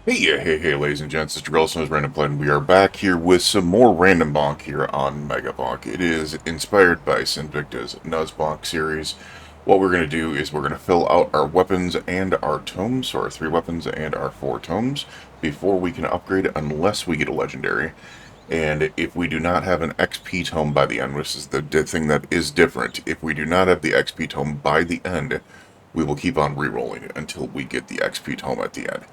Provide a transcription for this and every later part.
Hey, ladies and gents, it's your girl, RandomPlanets. We are back here with some more RandomBonk here on Megabonk. It is inspired by Sinvicta's Nuzbonk series. What we're going to do is we're going to fill out our weapons and our tomes, so our 3 weapons and our 4 tomes, before we can upgrade unless we get a legendary. And if we do not have an XP tome by the end, which is the thing that is different, if we do not have the XP tome by the end, we will keep on rerolling it until we get the XP tome at the end.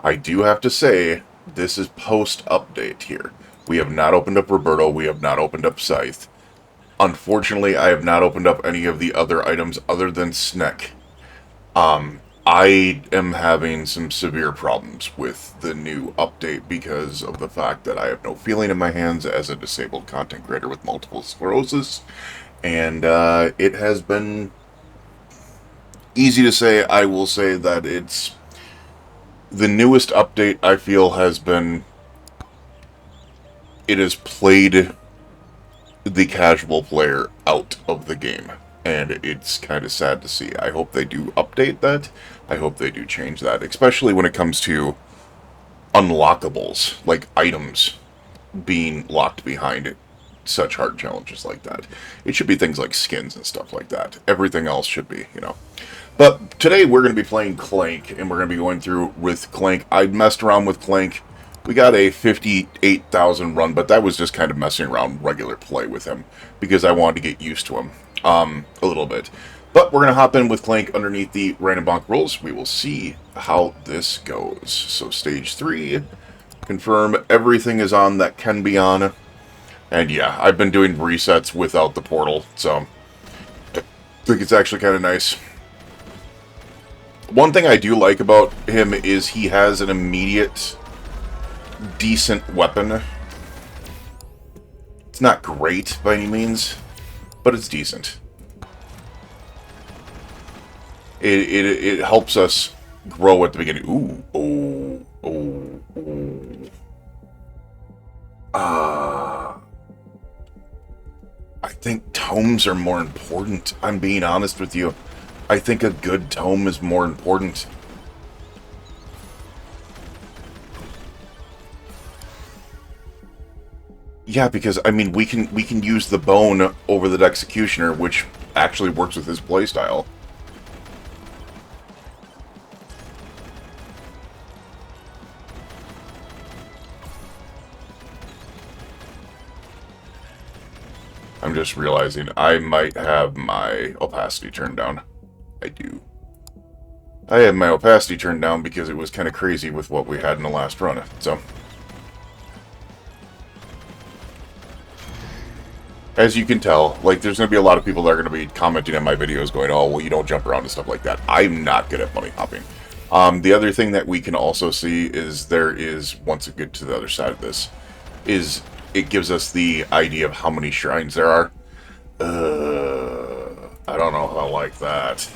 I do have to say, this is post-update here. We have not opened up Roberto, we have not opened up Scythe. Unfortunately, I have not opened up any of the other items other than Snek. I am having some severe problems with the new update because of the fact that I have no feeling in my hands as a disabled content creator with multiple sclerosis. And it has been easy to say. I will say that it's the newest update. I feel has been, it has played the casual player out of the game, and it's kind of sad to see. I hope they do update that. I hope they do change that, especially when it comes to unlockables, like items being locked behind such hard challenges like that. It should be things like skins and stuff like that. Everything else should be, you know. But today we're going to be playing Clank, and we're going to be going through with Clank. I messed around with Clank. We got a 58,000 run, but that was just kind of messing around regular play with him because I wanted to get used to him a little bit. But we're going to hop in with Clank underneath the RandomBonk rules. We will see how this goes. So stage 3, confirm everything is on that can be on. And yeah, I've been doing resets without the portal, so I think it's actually kind of nice. One thing I do like about him is he has an immediate decent weapon. It's not great by any means, but it's decent. It helps us grow at the beginning. I think tomes are more important. I'm being honest with you. I think a good tome is more important. Yeah, because I mean we can use the bone over the executioner, which actually works with his playstyle. I'm just realizing I might have my opacity turned down. I do. I had my opacity turned down because it was kind of crazy with what we had in the last run, so. As you can tell, like, there's going to be a lot of people that are going to be commenting on my videos going, oh, well, you don't jump around and stuff like that. I'm not good at bunny hopping. The other thing that we can also see is there is, once we get to the other side of this, is it gives us the idea of how many shrines there are. I don't know if I like that.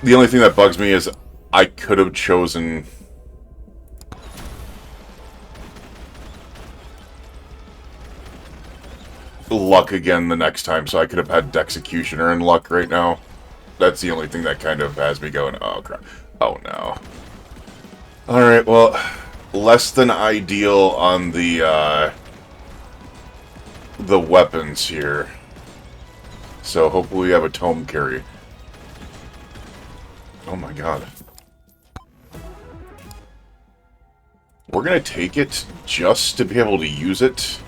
The only thing that bugs me is I could have chosen luck again the next time, so I could have had executioner and luck right now. That's the only thing that kind of has me going, oh crap. Oh no. Alright, well, less than ideal on the weapons here. So hopefully we have a tome carry. Oh my god. We're gonna take it just to be able to use it.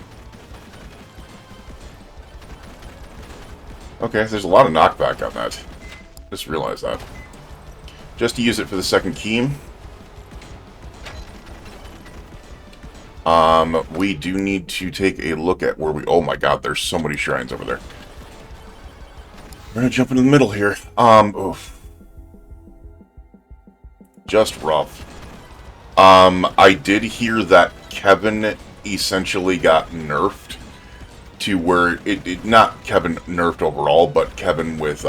Okay, there's a lot of knockback on that. Just realized that. Just to use it for the second key. We do need to take a look at where we... Oh my god, there's so many shrines over there. We're gonna jump into the middle here. Oof. Just rough. I did hear that Kevin essentially got nerfed to where it not Kevin nerfed overall, but Kevin with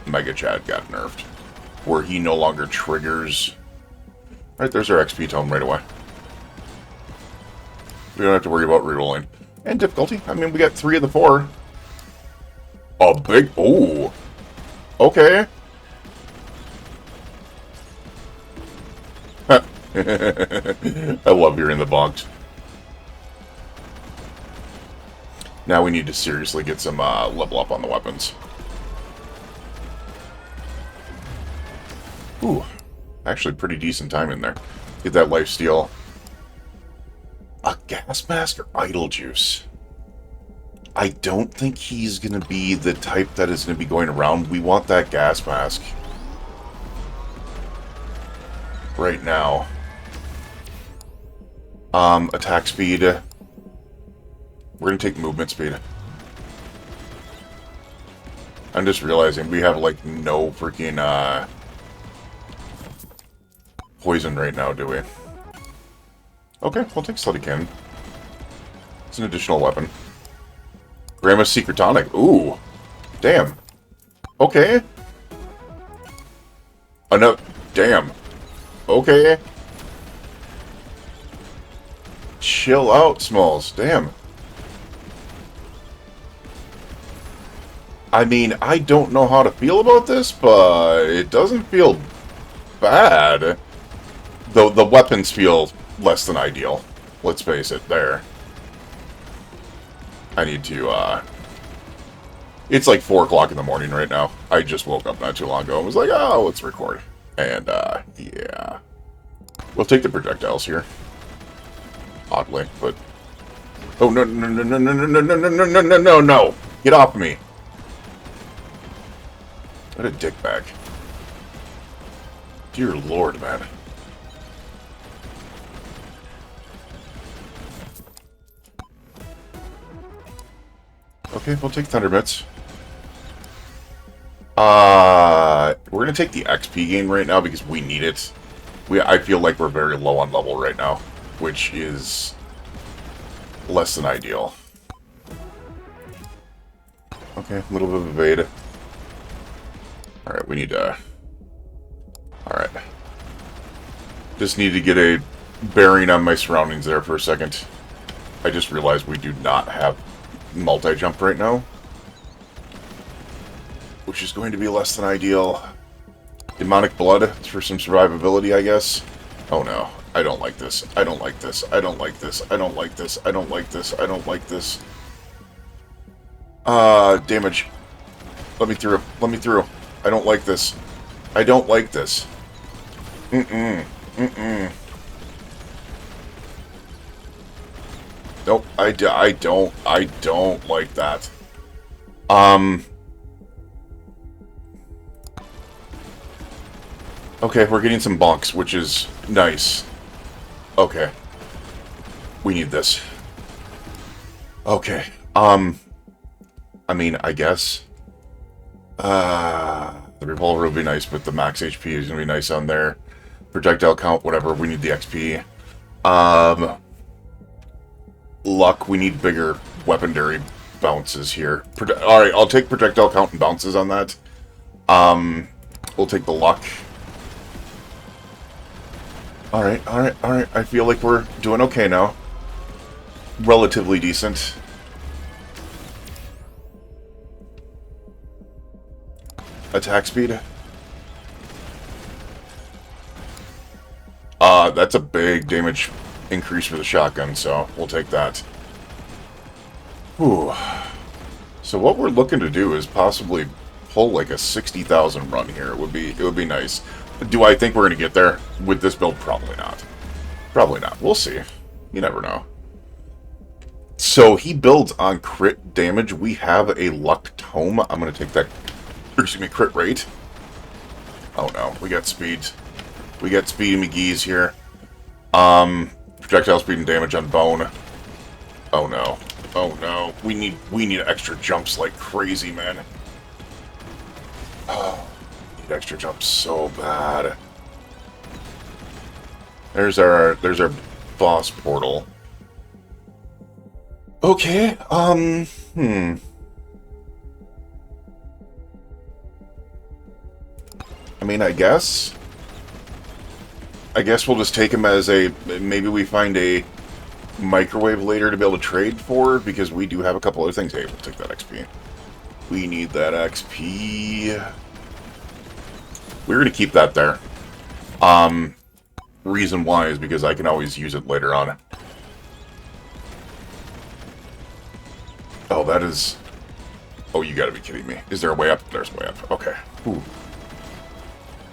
Mega Chad got nerfed, where he no longer triggers. Right, there's our XP tome right away. We don't have to worry about rerolling. And difficulty. I mean, we got 3 of the 4. A big... Ooh. Okay. I love hearing the bonks. Now we need to seriously get some level up on the weapons. Ooh, actually pretty decent time in there. Get that lifesteal. A gas mask or idle juice? I don't think he's going to be the type that is going to be going around. We want that gas mask. Right now. Attack speed. We're going to take movement speed. I'm just realizing we have, like, no freaking, poison right now, do we? Okay, we'll take Slutty Cannon. It's an additional weapon. Grandma's Secret Tonic. Ooh. Damn. Okay. Enough. Damn. Okay. Chill out, Smalls. Damn. I mean, I don't know how to feel about this, but it doesn't feel bad. Though the weapons feel less than ideal. Let's face it, there. I need to, it's like 4 o'clock in the morning right now. I just woke up not too long ago and was like, oh, let's record. And, yeah. We'll take the projectiles here. Oddly, but... Oh, no, no, no, no, no, no, no, no, no, no, no, no, no! Get off me! What a dickbag. Dear Lord, man. Okay, we'll take Thunder Bits. We're gonna take the XP gain right now because we need it. I feel like we're very low on level right now, which is less than ideal. Okay, a little bit of evade. Alright, we need to... Alright. Just need to get a bearing on my surroundings there for a second. I just realized we do not have multi-jump right now, which is going to be less than ideal. Demonic Blood for some survivability, I guess. Oh no, I don't like this. I don't like this. I don't like this. I don't like this. I don't like this. I don't like this. Damage. Let me through. Let me through. I don't like this. I don't like this. Nope, I don't like that. Okay, we're getting some bonks, which is nice. Okay. We need this. Okay, I mean, I guess. The revolver would be nice, but the max HP is gonna be nice on there. Projectile count, whatever, we need the XP. Luck, we need bigger weaponry bounces here. Alright, I'll take projectile count and bounces on that. We'll take the luck. Alright, alright, alright. I feel like we're doing okay now. Relatively decent. Attack speed. That's a big damage increase for the shotgun, so we'll take that. Whew. So what we're looking to do is possibly pull like a 60,000 run here. It would be nice. Do I think we're gonna get there with this build? Probably not. Probably not. We'll see. You never know. So he builds on crit damage. We have a luck tome. I'm gonna take that. Excuse me, crit rate. Oh no, we got speed. We got speed McGee's here. Projectile speed and damage on bone. Oh no. Oh no. We need extra jumps like crazy, man. Oh, need extra jumps so bad. There's our boss portal. Okay, I mean, I guess we'll just take him as a... Maybe we find a microwave later to be able to trade for, because we do have a couple other things. Hey, we'll take that XP. We need that XP. We're going to keep that there. reason why is because I can always use it later on. Oh, that is... Oh, you gotta be kidding me. Is there a way up? There's a way up. Okay. Ooh.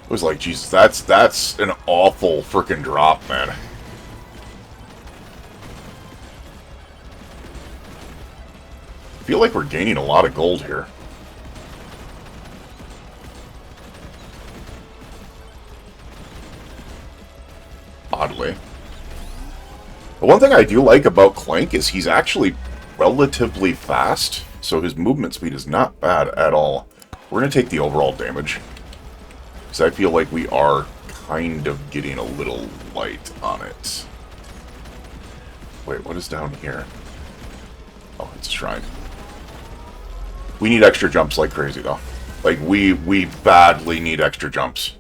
It was like, Jesus, that's an awful freaking drop, man. I feel like we're gaining a lot of gold here. Oddly. The one thing I do like about Clank is he's actually relatively fast, so his movement speed is not bad at all. We're going to take the overall damage, because I feel like we are kind of getting a little light on it. Wait, what is down here? Oh, it's a shrine. We need extra jumps like crazy, though. Like, we badly need extra jumps.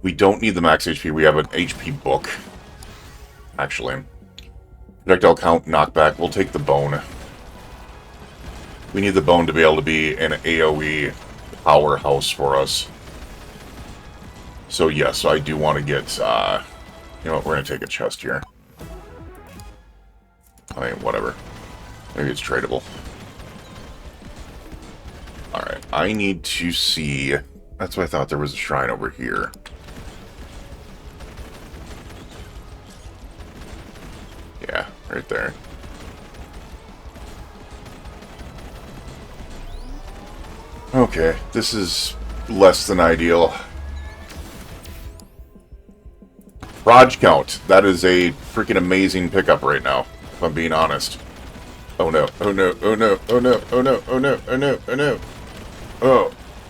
We don't need the max HP. We have an HP book. Actually. Projectile count, knockback. We'll take the bone. We need the bone to be able to be an AoE powerhouse for us. So, yes, I do want to get, you know what, we're going to take a chest here. I mean, whatever. Maybe it's tradable. Alright, I need to see... That's why I thought there was a shrine over here. Yeah, right there. Okay, this is less than ideal. Raj count. That is a freaking amazing pickup right now, if I'm being honest. Oh no, oh no, oh no, oh no, oh no, oh no, oh no, oh no.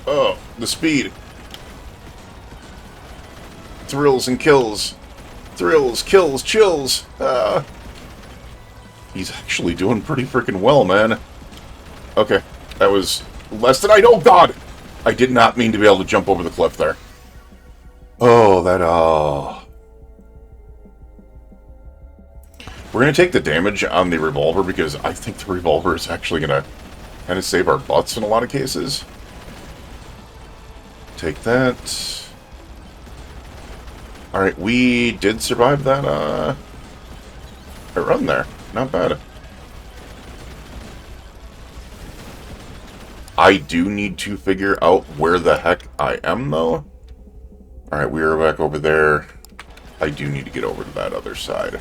Oh, the speed. Thrills and kills. Thrills, kills, chills. He's actually doing pretty freaking well, man. Okay, that was less than oh god! I did not mean to be able to jump over the cliff there. Oh, We're going to take the damage on the revolver because I think the revolver is actually going to kind of save our butts in a lot of cases. Take that. Alright, we did survive that run there. Not bad. I do need to figure out where the heck I am, though. Alright, we are back over there. I do need to get over to that other side.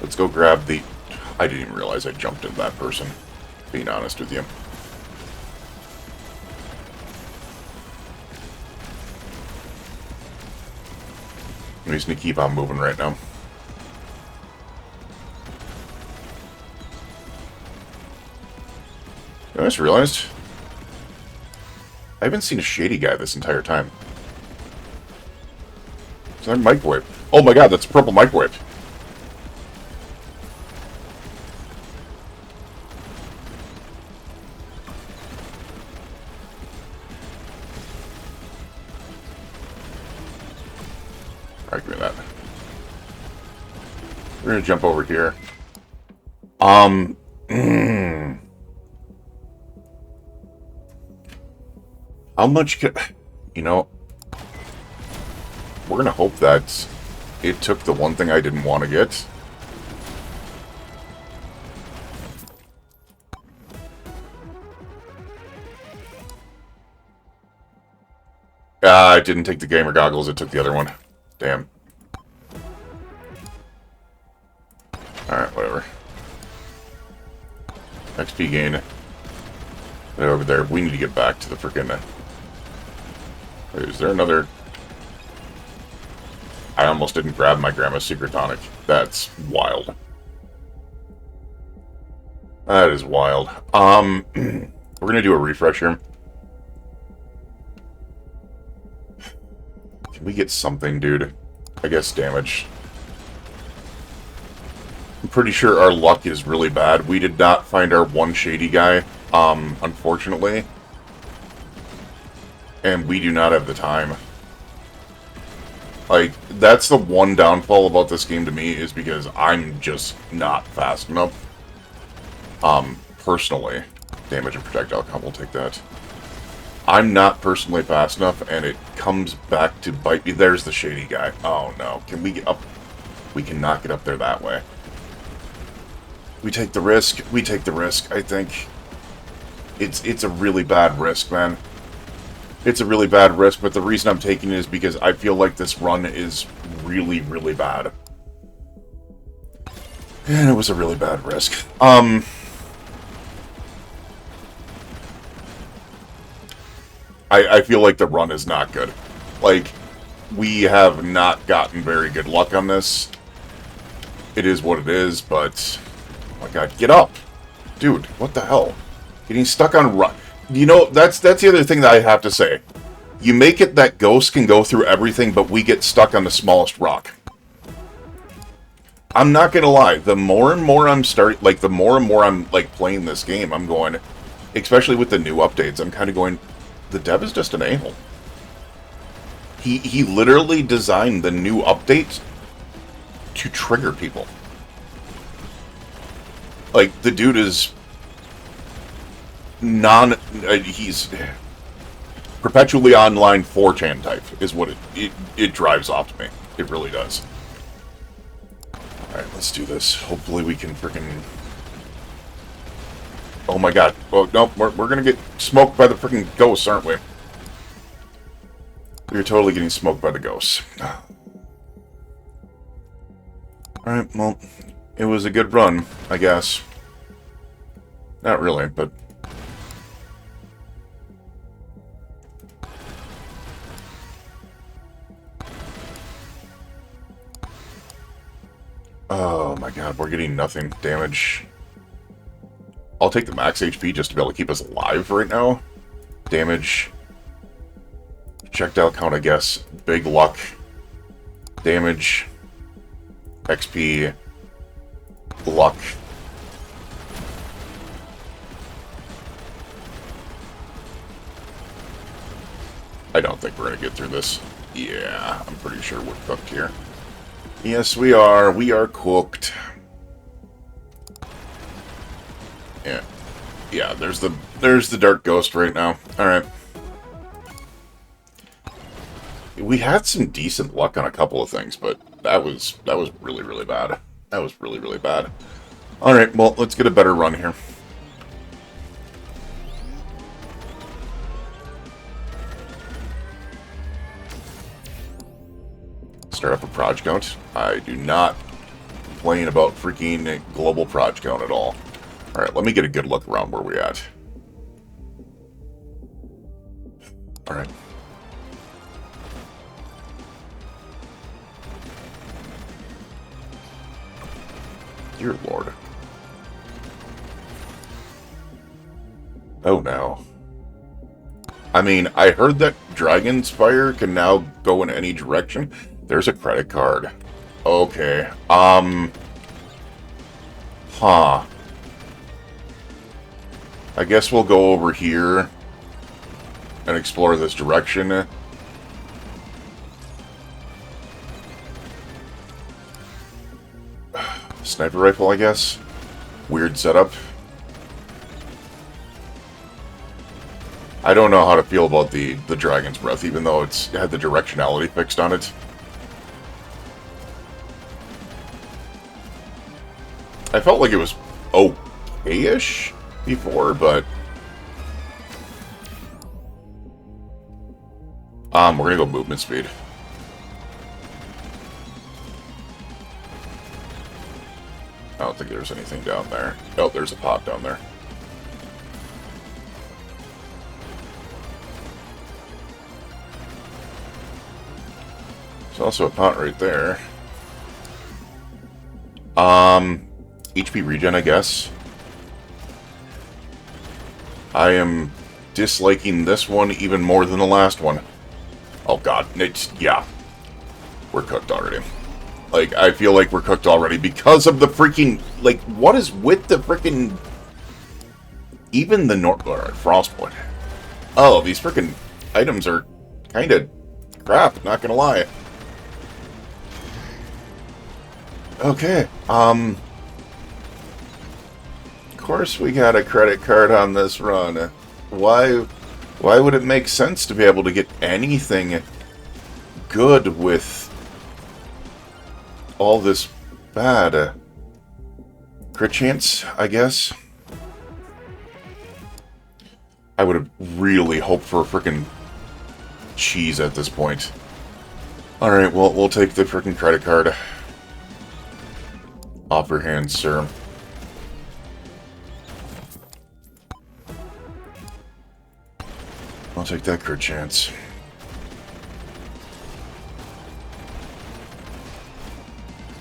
Let's go grab the... I didn't even realize I jumped into that person, being honest with you. I'm just going to keep on moving right now. I just realized I haven't seen a shady guy this entire time. Is that a microwave? Oh my god, that's a purple microwave. Alright, give me that. We're gonna jump over here. How much could... You know... We're gonna hope that it took the one thing I didn't want to get. It didn't take the gamer goggles, it took the other one. Damn. Alright, whatever. XP gain. Right over there. We need to get back to the frickin'... Wait, is there another... I almost didn't grab my grandma's secret tonic. That's wild. That is wild. We're gonna do a refresh here. Can we get something, dude? I guess damage. I'm pretty sure our luck is really bad. We did not find our one shady guy, unfortunately. And we do not have the time. Like, that's the one downfall about this game to me, is because I'm just not fast enough. Personally. Damage and projectile count, we'll take that. I'm not personally fast enough, and it comes back to bite me. There's the shady guy. Oh no. Can we get up? We cannot get up there that way. We take the risk. We take the risk, I think. It's a really bad risk, man. It's a really bad risk, but the reason I'm taking it is because I feel like this run is really, really bad. And it was a really bad risk. I feel like the run is not good. Like, we have not gotten very good luck on this. It is what it is, but... Oh my god, get up! Dude, what the hell? Getting stuck on run. You know, that's the other thing that I have to say. You make it that ghosts can go through everything, but we get stuck on the smallest rock. I'm not gonna lie, the more and more I'm playing this game, I'm going, especially with the new updates, I'm kind of going, the dev is just an a-hole. He literally designed the new update to trigger people. Like, the dude is he's perpetually online 4chan type, is what it drives off to me. It really does. Alright, let's do this. Hopefully we can freaking... Oh my god. Oh, no, we're gonna get smoked by the freaking ghosts, aren't we? We're totally getting smoked by the ghosts. Alright, well, it was a good run, I guess. Not really, but... Oh my god, we're getting nothing damage. I'll take the max HP just to be able to keep us alive right now. Damage. Projectile count, I guess. Big luck. Damage. XP. Luck. I don't think we're going to get through this. Yeah, I'm pretty sure we're cooked here. Yes, we are. We are cooked. Yeah. Yeah, there's the dark ghost right now. Alright. We had some decent luck on a couple of things, but that was really, really bad. That was really, really bad. Alright, well, let's get a better run here. Start up a proj count. I do not complain about freaking global proj count at all. Alright, let me get a good look around where we're at. Alright. Dear Lord. Oh no. I mean, I heard that Dragon's Fire can now go in any direction. There's a credit card. Okay. Huh. I guess we'll go over here and explore this direction. Sniper rifle, I guess. Weird setup. I don't know how to feel about the Dragon's Breath, even though it had the directionality fixed on it. I felt like it was okay-ish before, but... we're gonna go movement speed. I don't think there's anything down there. Oh, there's a pot down there. There's also a pot right there. HP regen, I guess. I am disliking this one even more than the last one. Oh god, yeah. We're cooked already. Like, I feel like we're cooked already because of the freaking, like, what is with the freaking, even the Frostpoint. Oh, these freaking items are kind of crap, not gonna lie. Okay, of course we got a credit card on this run. Why Why would it make sense to be able to get anything good with all this bad? Crit chance, I guess? I would have really hoped for a frickin' cheese at this point. Alright, well, we'll take the frickin' credit card. Off your hands, sir. I'll take that crit chance.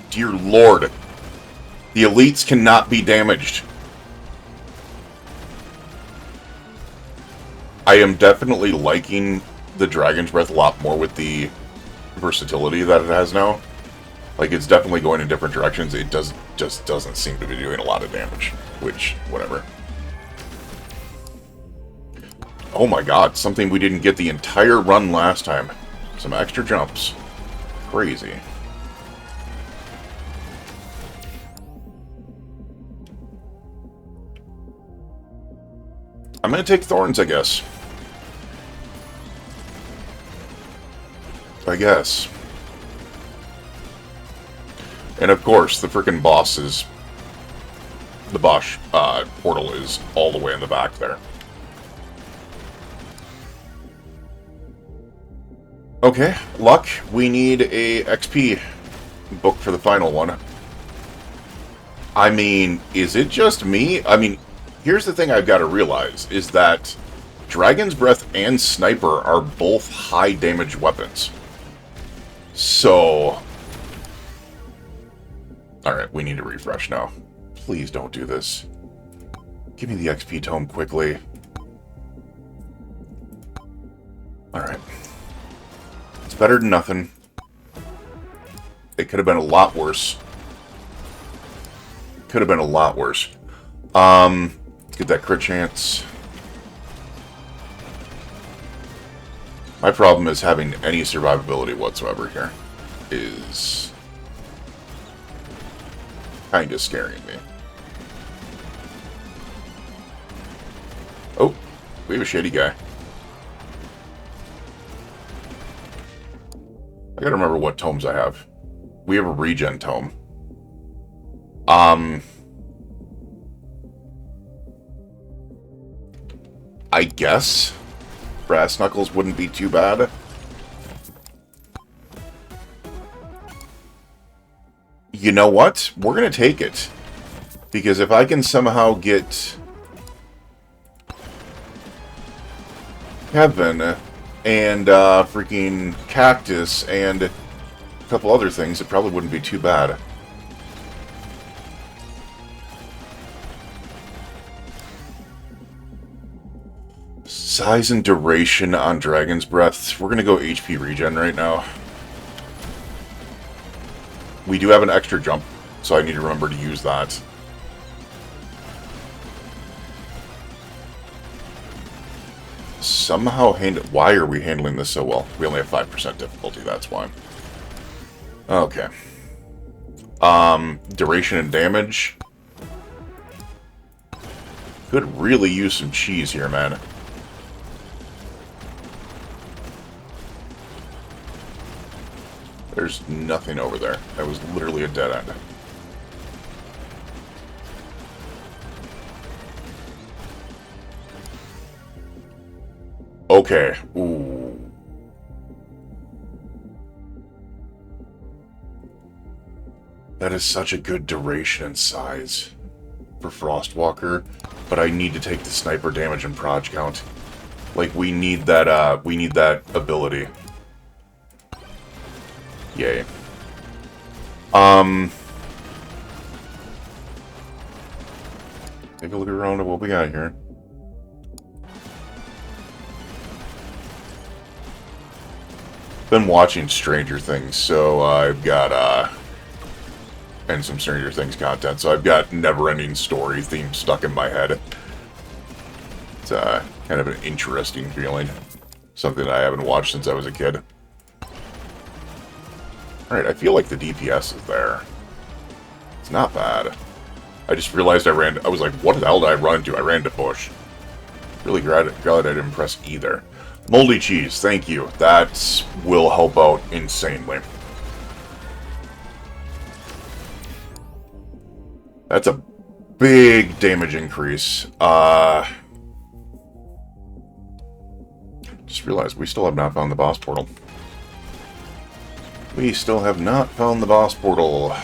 Dear Lord. The elites cannot be damaged. I am definitely liking the Dragon's Breath a lot more with the versatility that it has now. Like, it's definitely going in different directions. It just doesn't seem to be doing a lot of damage. Which, whatever. Oh my god, something we didn't get the entire run last time. Some extra jumps. Crazy. I'm gonna take Thorns, I guess. And of course, the frickin' boss is... The boss portal is all the way in the back there. Okay, luck. We need a XP book for the final one. I mean, is it just me? I mean, here's the thing I've got to realize, is that Dragon's Breath and Sniper are both high damage weapons. So... Alright, we need to refresh now. Please don't do this. Give me the XP tome quickly. Alright. It's better than nothing. It could have been a lot worse. Could have been a lot worse. Get that crit chance. My problem is having any survivability whatsoever here is kind of scaring me. Oh, we have a shady guy. I gotta remember what tomes I have. We have a regen tome. I guess Brass Knuckles wouldn't be too bad. You know what? We're gonna take it. Because if I can somehow get Heaven and freaking Cactus and a couple other things, it probably wouldn't be too bad. Size and duration on Dragon's Breath. We're going to go HP regen right now. We do have an extra jump, so I need to remember to use that. Somehow why are we handling this so well? We only have 5% difficulty, that's why. Okay. Duration and damage. Could really use some cheese here, man. There's nothing over there. That was literally a dead end. Okay. Ooh. That is such a good duration and size for Frostwalker, but I need to take the sniper damage and proj count. Like, we need that ability. Yay. Take a look around at what we got here. Been watching Stranger Things, so I've got, and some Stranger Things content, so I've got Never-Ending Story theme stuck in my head. It's, kind of an interesting feeling. Something that I haven't watched since I was a kid. Alright, I feel like the DPS is there. It's not bad. I just realized I was like, what the hell did I run into? I ran into bush. Really glad I didn't press E there. Moldy cheese, thank you. That will help out insanely. That's a big damage increase. Just realized we still have not found the boss portal. We still have not found the boss portal.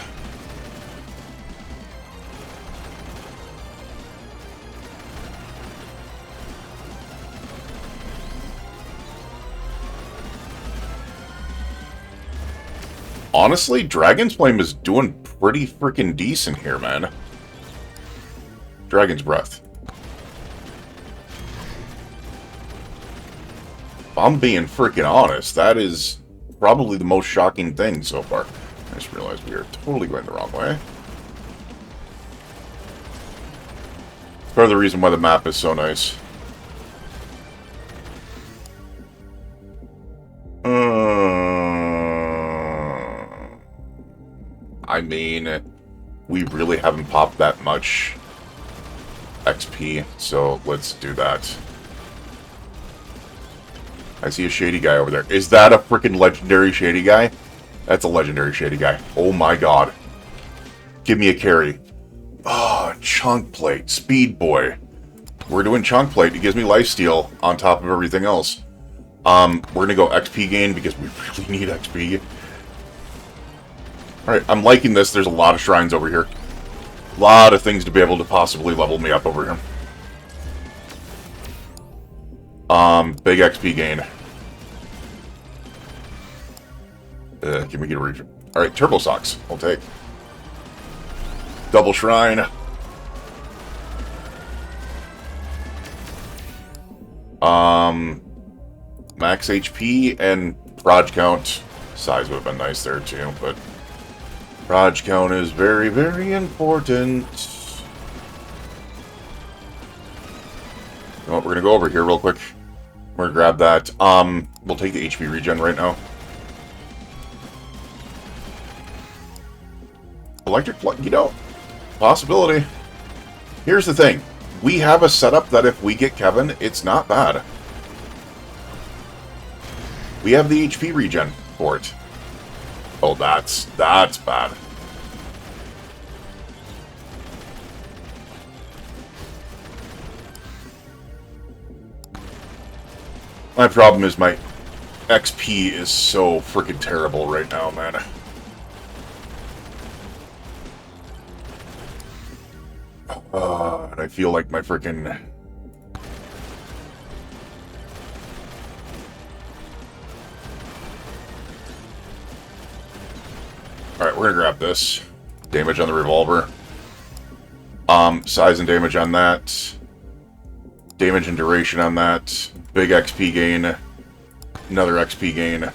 Honestly, Dragon's Flame is doing pretty freaking decent here, man. Dragon's Breath. If I'm being freaking honest, that is probably the most shocking thing so far. I just realized we are totally going the wrong way. Part of the reason why the map is so nice. I mean, we really haven't popped that much XP, so let's do that. I see a shady guy over there. Is that a freaking legendary shady guy? That's a legendary shady guy. Oh my god. Give me a carry. Oh, Chunk Plate. Speed Boy. We're doing Chunk Plate. It gives me lifesteal on top of everything else. We're gonna go XP gain because we really need XP. Alright, I'm liking this. There's a lot of shrines over here. A lot of things to be able to possibly level me up over here. Big XP gain. Can we get a region? Alright, Turbo Socks. I'll take. Double Shrine. Max HP and Proj Count. Size would have been nice there too, but Proj Count is very, very important. You know what, we're gonna go over here real quick. We're gonna grab that. We'll take the HP regen right now. Electric, you know, possibility. Here's the thing. We have a setup that if we get Kevin, it's not bad. We have the HP regen for it. Oh, that's bad. My problem is my XP is so freaking terrible right now, man. And I feel like my freaking... Alright, we're gonna grab this. Damage on the revolver. Size and damage on that. Damage and duration on that. Big XP gain. Another XP gain.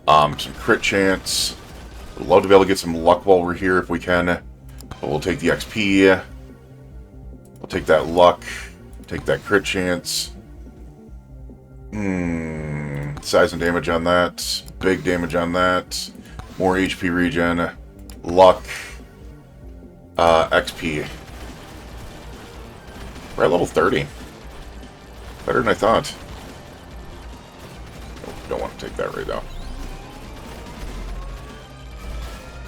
Some crit chance. Would love to be able to get some luck while we're here if we can. But we'll take the XP. We'll take that luck. Take that crit chance. Size and damage on that. Big damage on that. More HP regen. Luck. XP. We're at level 30. Better than I thought. Don't want to take that right now.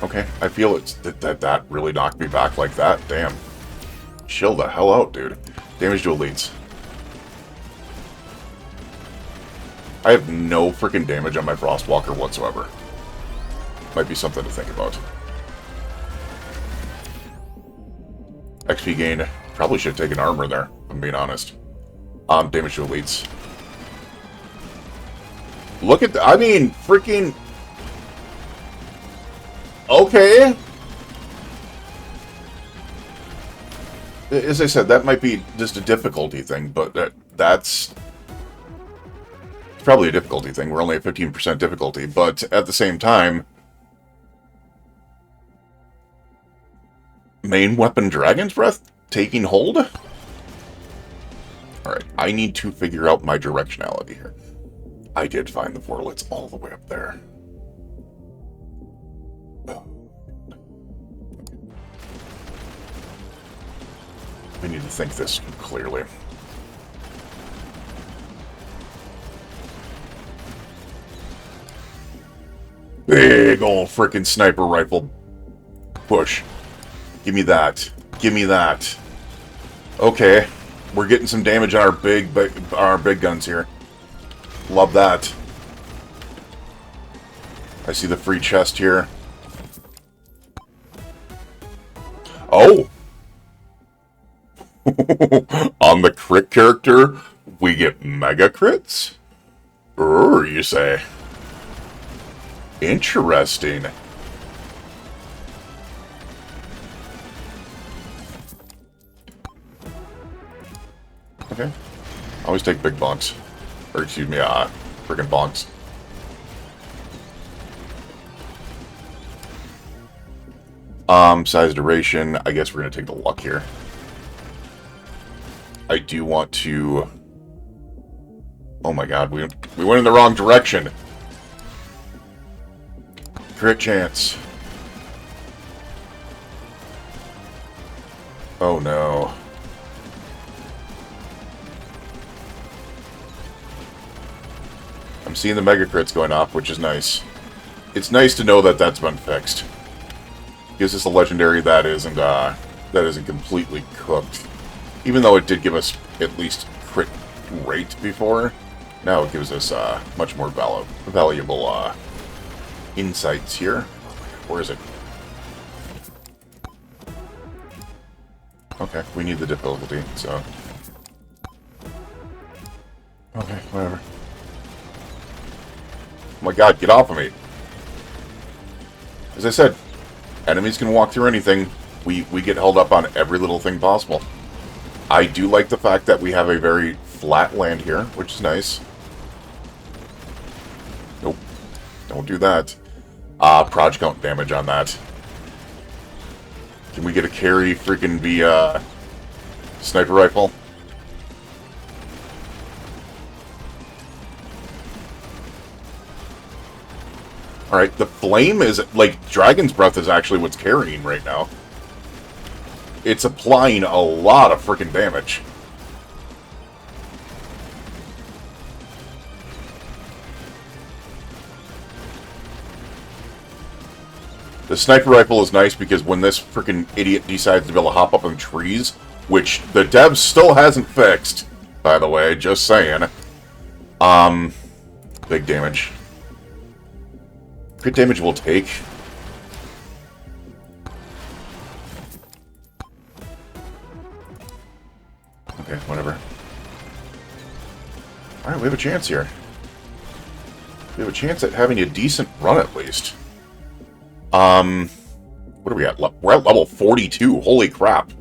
Okay, I feel it's that really knocked me back like that. Damn. Chill the hell out, dude. Damage to elites. I have no freaking damage on my Frostwalker whatsoever. Might be something to think about. XP gain. Probably should have taken armor there, if I'm being honest. Damage to elites. Look at I mean, freaking... Okay. As I said, that might be just a difficulty thing, but that's... It's probably a difficulty thing. We're only at 15% difficulty, but at the same time... Main weapon Dragon's Breath taking hold? Alright, I need to figure out my directionality here. I did find the portal. It's all the way up there. We need to think this clearly. big old freaking sniper rifle push. Give me that. Give me that. Okay. We're getting some damage on our big guns here. Love that. I see the free chest here. Oh! On the crit character, we get mega crits? You say? Interesting. Okay. Always take big bonks. Or excuse me, friggin' bonks. Size duration. I guess we're gonna take the luck here. I do want to... Oh my god, we went in the wrong direction. Crit chance. Oh no. I'm seeing the mega crits going off, which is nice. It's nice to know that that's been fixed. Gives us a legendary that isn't completely cooked. Even though it did give us at least crit rate before, now it gives us much more valuable insights here. Where is it? Okay, we need the difficulty, so... Okay, whatever. Oh my god, get off of me! As I said, enemies can walk through anything. We get held up on every little thing possible. I do like the fact that we have a very flat land here, which is nice. Nope. Don't do that. Proj count damage on that. Can we get a carry freaking via sniper rifle? Alright, the flame is, like, Dragon's Breath is actually what's carrying right now. It's applying a lot of freaking damage. The sniper rifle is nice because when this freaking idiot decides to be able to hop up in trees, which the dev still hasn't fixed, by the way, just saying, big damage. Good damage we'll take. Okay, whatever. Alright, we have a chance here. We have a chance at having a decent run at least. What are we at? We're at level 42. Holy crap.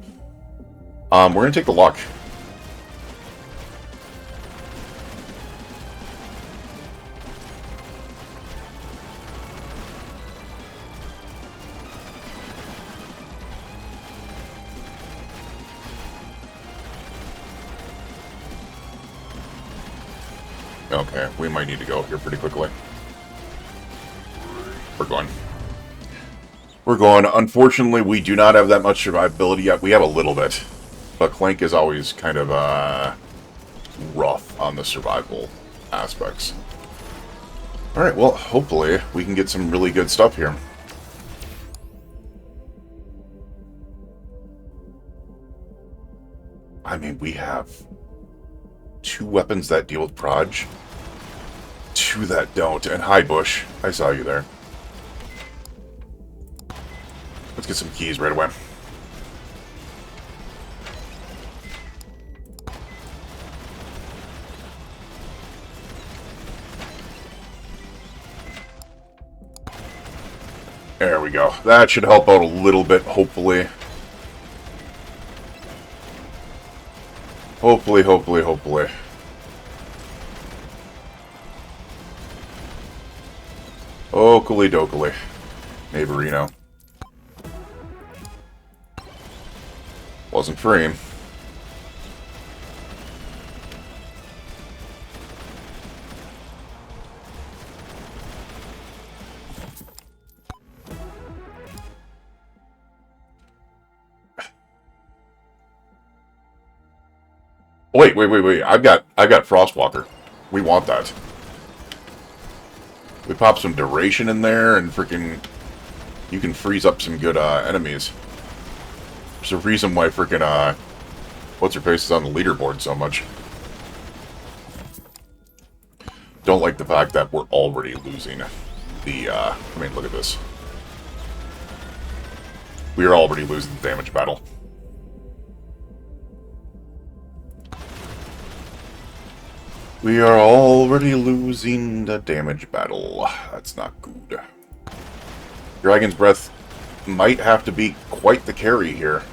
We're gonna take the luck. Okay, we might need to go here pretty quickly. We're going. We're going. Unfortunately, we do not have that much survivability yet. We have a little bit. But Clank is always kind of rough on the survival aspects. Alright, well, hopefully we can get some really good stuff here. I mean, we have 2 weapons that deal with Proj, 2 that don't, and hi, Bush. I saw you there. Let's get some keys right away. There we go. That should help out a little bit, hopefully. Hopefully, hopefully, hopefully. Oakley dokley. Neighborino. Wasn't free. Wait. I've got Frostwalker. We want that. We pop some duration in there, and freaking... You can freeze up some good enemies. There's a reason why freaking, what's-her-face is on the leaderboard so much. Don't like the fact that we're already losing the, I mean, look at this. We are already losing the damage battle. We are already losing the damage battle. That's not good. Dragon's Breath might have to be quite the carry here.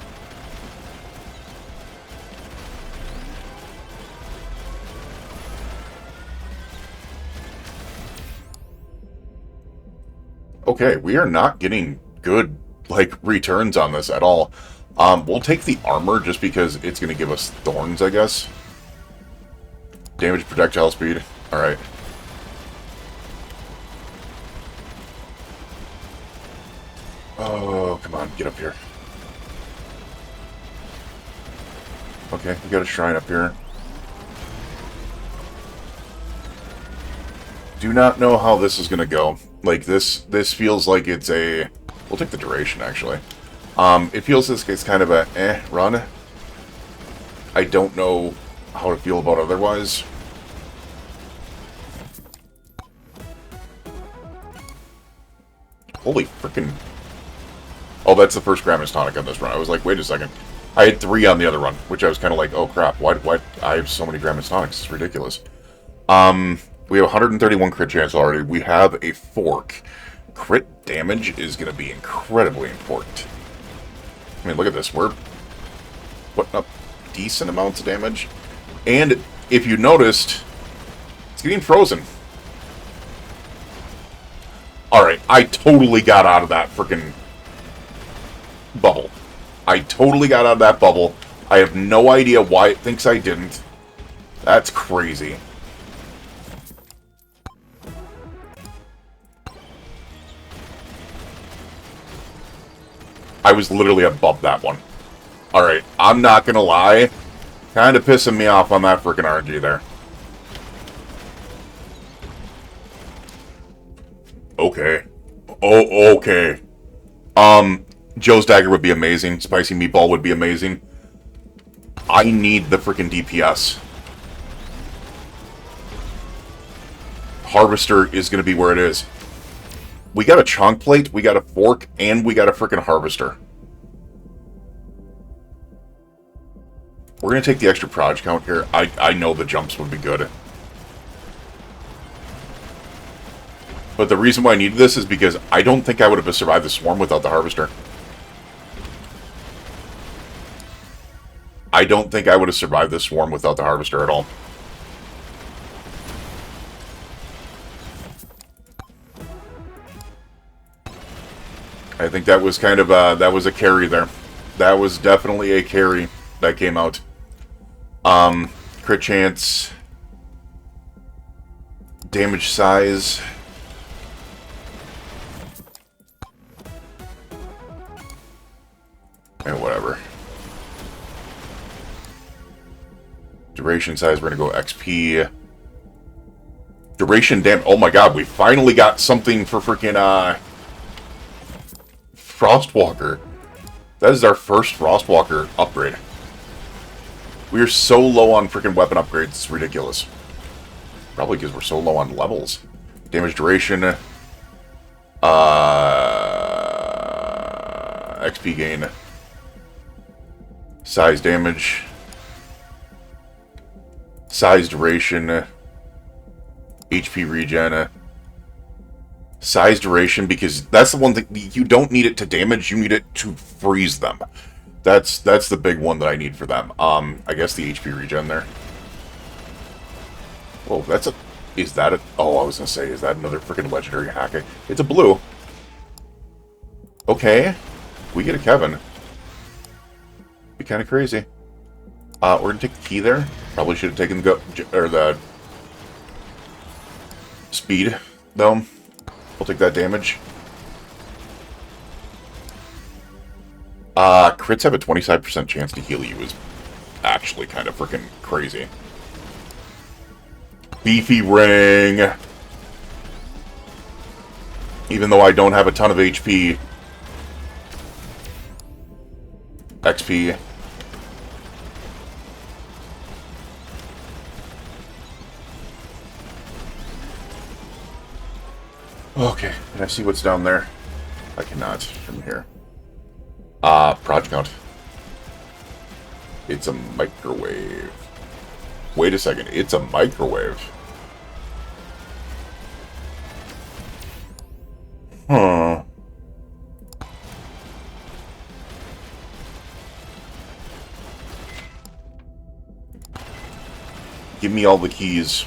Okay, we are not getting good, like, returns on this at all. We'll take the armor just because it's going to give us thorns, I guess. Damage projectile speed. Alright. Oh, come on, get up here. Okay, we got a shrine up here. Do not know how this is going to go. Like, this feels like it's a... We'll take the duration, actually. It feels like it's kind of a run. I don't know how to feel about otherwise. Holy frickin'... Oh, that's the first Gramus Tonic on this run. I was like, wait a second. I had 3 on the other run, which I was kind of like, oh crap, why I have so many Gramus Tonics? It's ridiculous. We have 131 crit chance already. We have a fork. Crit damage is going to be incredibly important. I mean, look at this. We're putting up decent amounts of damage. And if you noticed, it's getting frozen. Alright, I totally got out of that freaking bubble. I totally got out of that bubble. I have no idea why it thinks I didn't. That's crazy. I was literally above that one. Alright, I'm not gonna lie. Kind of pissing me off on that freaking RNG there. Okay. Oh, okay. Joe's Dagger would be amazing. Spicy Meatball would be amazing. I need the freaking DPS. Harvester is going to be where it is. We got a Chonk Plate, we got a Fork, and we got a freaking Harvester. We're going to take the extra Proj count here. I know the jumps would be good. But the reason why I needed this is because I don't think I would have survived the Swarm without the Harvester. I don't think I would have survived the Swarm without the Harvester at all. I think that was kind of that was a carry there. That was definitely a carry that came out. Crit chance, damage size. And whatever. Duration size, we're going to go XP. Duration damage. Oh my god, we finally got something for freaking Frostwalker. That is our first Frostwalker upgrade. We are so low on freaking weapon upgrades, it's ridiculous. Probably because we're so low on levels. Damage duration. XP gain. Size damage. Size duration. HP regen. Size duration, because that's the one thing, you don't need it to damage, you need it to freeze them. That's the big one that I need for them. I guess the HP regen there. Whoa, that's a... Is that a... Oh, I was gonna say, is that another freaking legendary hack? It's a blue. Okay. We get a Kevin. Be kind of crazy. We're gonna take the key there. Probably should have taken the speed, though. We'll take that damage. Crits have a 25% chance to heal you is actually kind of freaking crazy. Beefy ring. Even though I don't have a ton of HP. XP. Okay, can I see what's down there? I cannot from here. Project count. It's a microwave. Wait a second, it's a microwave. Huh. Give me all the keys.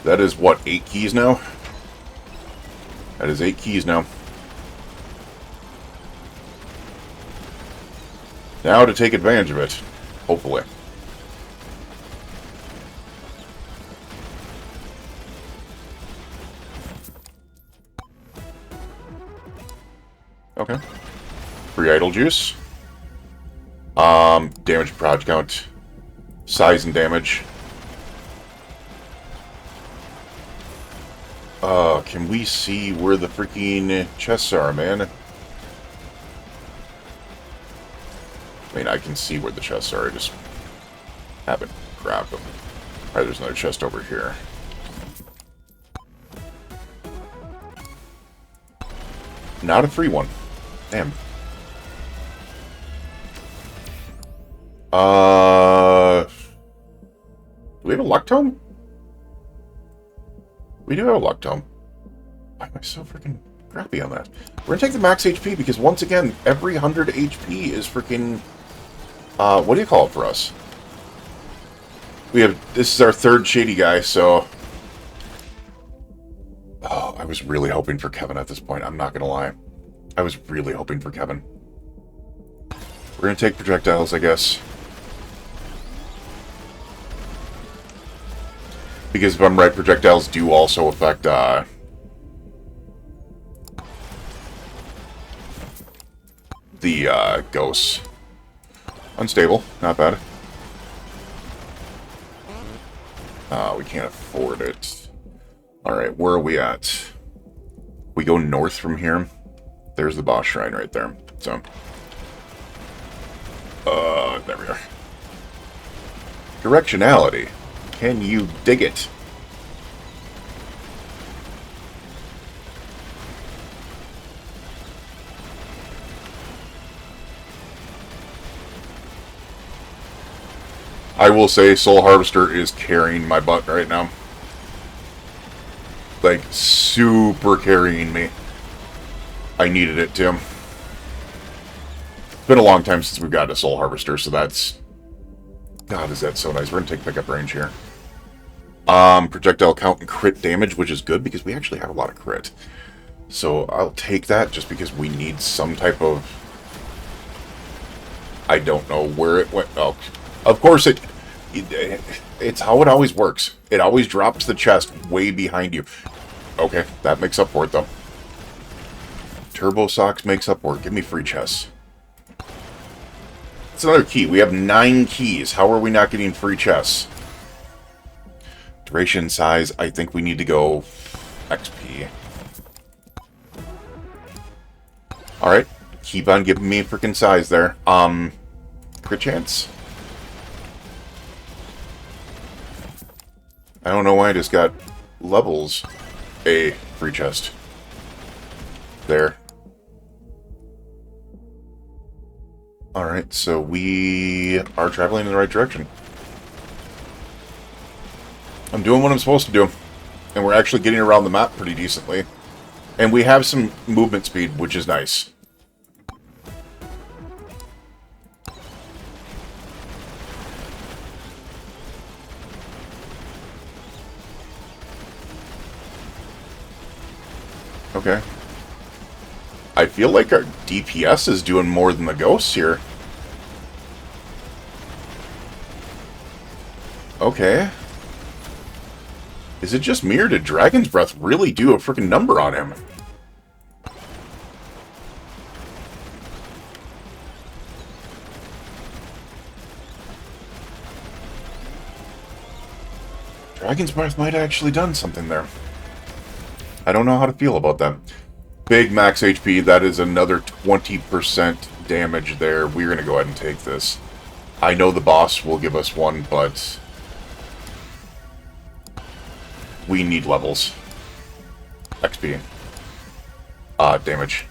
That is what, 8 keys now? That is 8 keys now. Now to take advantage of it. Hopefully. Okay. Free idle juice. Damage project count. Size and damage. Can we see where the freaking chests are, man? I mean, I can see where the chests are, I just haven't grabbed them. Alright, there's another chest over here. Not a free one. Damn. Do we have a luck tome? We do have a luck tome. Why am I so freaking crappy on that? We're gonna take the max HP because once again, every 100 HP is freaking... what do you call it for us? We have... This is our third shady guy, so... Oh, I was really hoping for Kevin at this point. I'm not gonna lie. I was really hoping for Kevin. We're gonna take projectiles, I guess. Because if I'm right, projectiles do also affect, the, ghosts. Unstable. Not bad. We can't afford it. Alright, where are we at? We go north from here. There's the boss shrine right there. So. There we are. Directionality. Can you dig it? I will say Soul Harvester is carrying my butt right now. Like, super carrying me. I needed it, Tim. It's been a long time since we've got a Soul Harvester, so that's... God, is that so nice. We're going to take pickup range here. Projectile count and crit damage, which is good because we actually have a lot of crit. So I'll take that just because we need some type of... I don't know where it went. Oh, of course it's how it always works. It always drops the chest way behind you. Okay, that makes up for it though. Turbo Socks makes up for it. Give me free chests. That's another key. We have 9 keys. How are we not getting free chests? Duration, size, I think we need to go XP. Alright. Keep on giving me freaking size there. Crit chance? I don't know why I just got levels. A free chest. There. Alright, so we are traveling in the right direction. I'm doing what I'm supposed to do. And we're actually getting around the map pretty decently. And we have some movement speed, which is nice. Okay. I feel like our DPS is doing more than the ghosts here. Okay. Is it just me, or did Dragon's Breath really do a freaking number on him? Dragon's Breath might have actually done something there. I don't know how to feel about that. Big max HP, that is another 20% damage there. We're going to go ahead and take this. I know the boss will give us one, but we need levels. XP. Damage.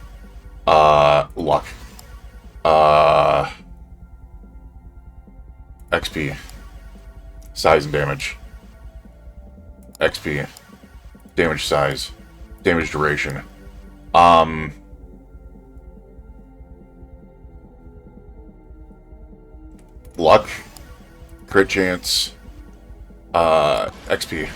Luck. XP. Size and damage. XP. Damage size. Damage duration. Luck. Crit chance. XP.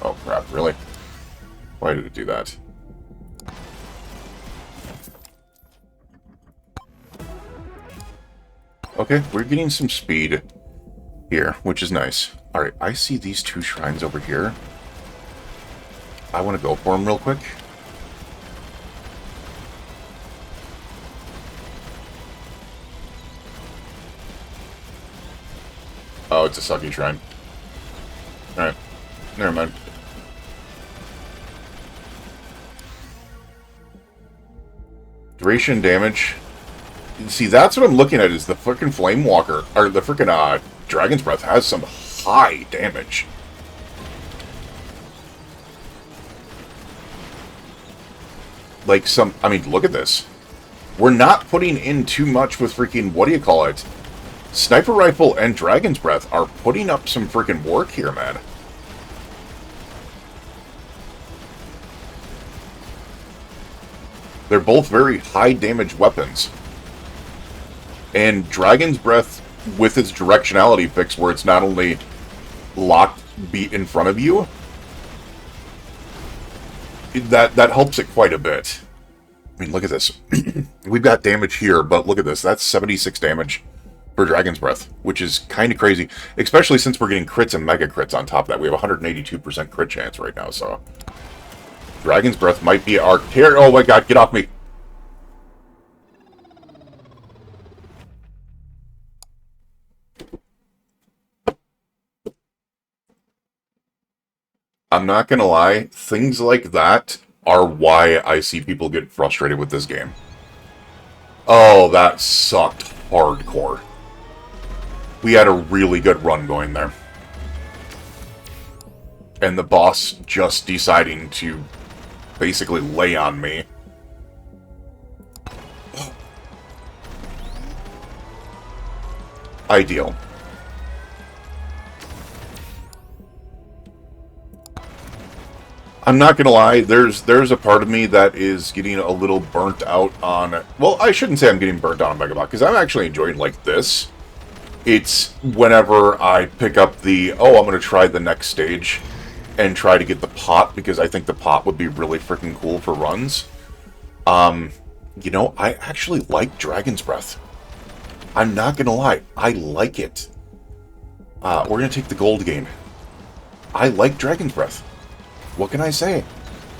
Oh crap, really? Why did it do that? Okay, we're getting some speed here, which is nice. Alright, I see these two shrines over here. I want to go for them real quick. Oh, it's a sucky shrine. Alright, never mind. Duration damage. See, that's what I'm looking at, is the frickin' Flame Walker, or the frickin' Dragon's Breath has some high damage. Like I mean, look at this. We're not putting in too much with freaking, what do you call it? Sniper Rifle and Dragon's Breath are putting up some freaking work here, man. They're both very high damage weapons. And Dragon's Breath, with its directionality fix, where it's not only locked beat in front of you, that helps it quite a bit. I mean, look at this. We've got damage here, but look at this. That's 76 damage for Dragon's Breath, which is kind of crazy, especially since we're getting crits and mega crits on top of that. We have 182% crit chance right now, so Dragon's Breath might be our care. Oh my god, get off me. I'm not gonna lie, things like that are why I see people get frustrated with this game. Oh, that sucked hardcore. We had a really good run going there. And the boss just deciding to basically lay on me. Ideal. I'm not gonna lie, there's a part of me that is getting a little burnt out on... Well, I shouldn't say I'm getting burnt out on Megabonk, because I'm actually enjoying, like, this. It's whenever I pick up the, oh, I'm gonna try the next stage and try to get the pot, because I think the pot would be really freaking cool for runs. You know, I actually like Dragon's Breath. I'm not gonna lie, I like it. We're gonna take the gold game. I like Dragon's Breath. What can I say?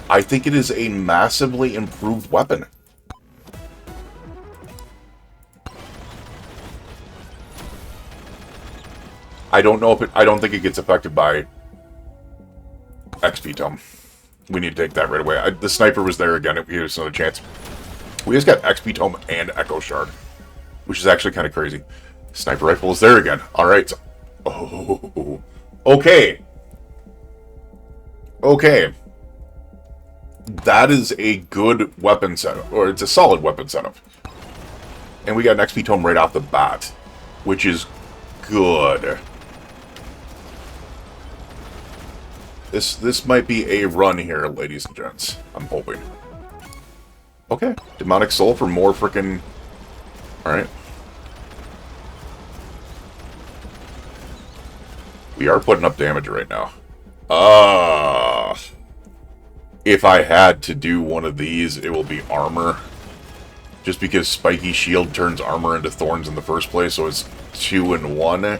I think it is a massively improved weapon. I don't know if it... I don't think it gets affected by XP Tome. We need to take that right away. The sniper was there again. It gives us another chance. We just got XP Tome and Echo Shard, which is actually kind of crazy. Sniper Rifle is there again. Alright. Oh. Okay. Okay. That is a good weapon setup. Or it's a solid weapon setup. And we got an XP Tome right off the bat, which is good. This might be a run here, ladies and gents. I'm hoping. Okay. Demonic Soul for more frickin'... Alright. We are putting up damage right now. If I had to do one of these, it will be armor. Just because Spiky Shield turns armor into thorns in the first place, so it's 2 in 1.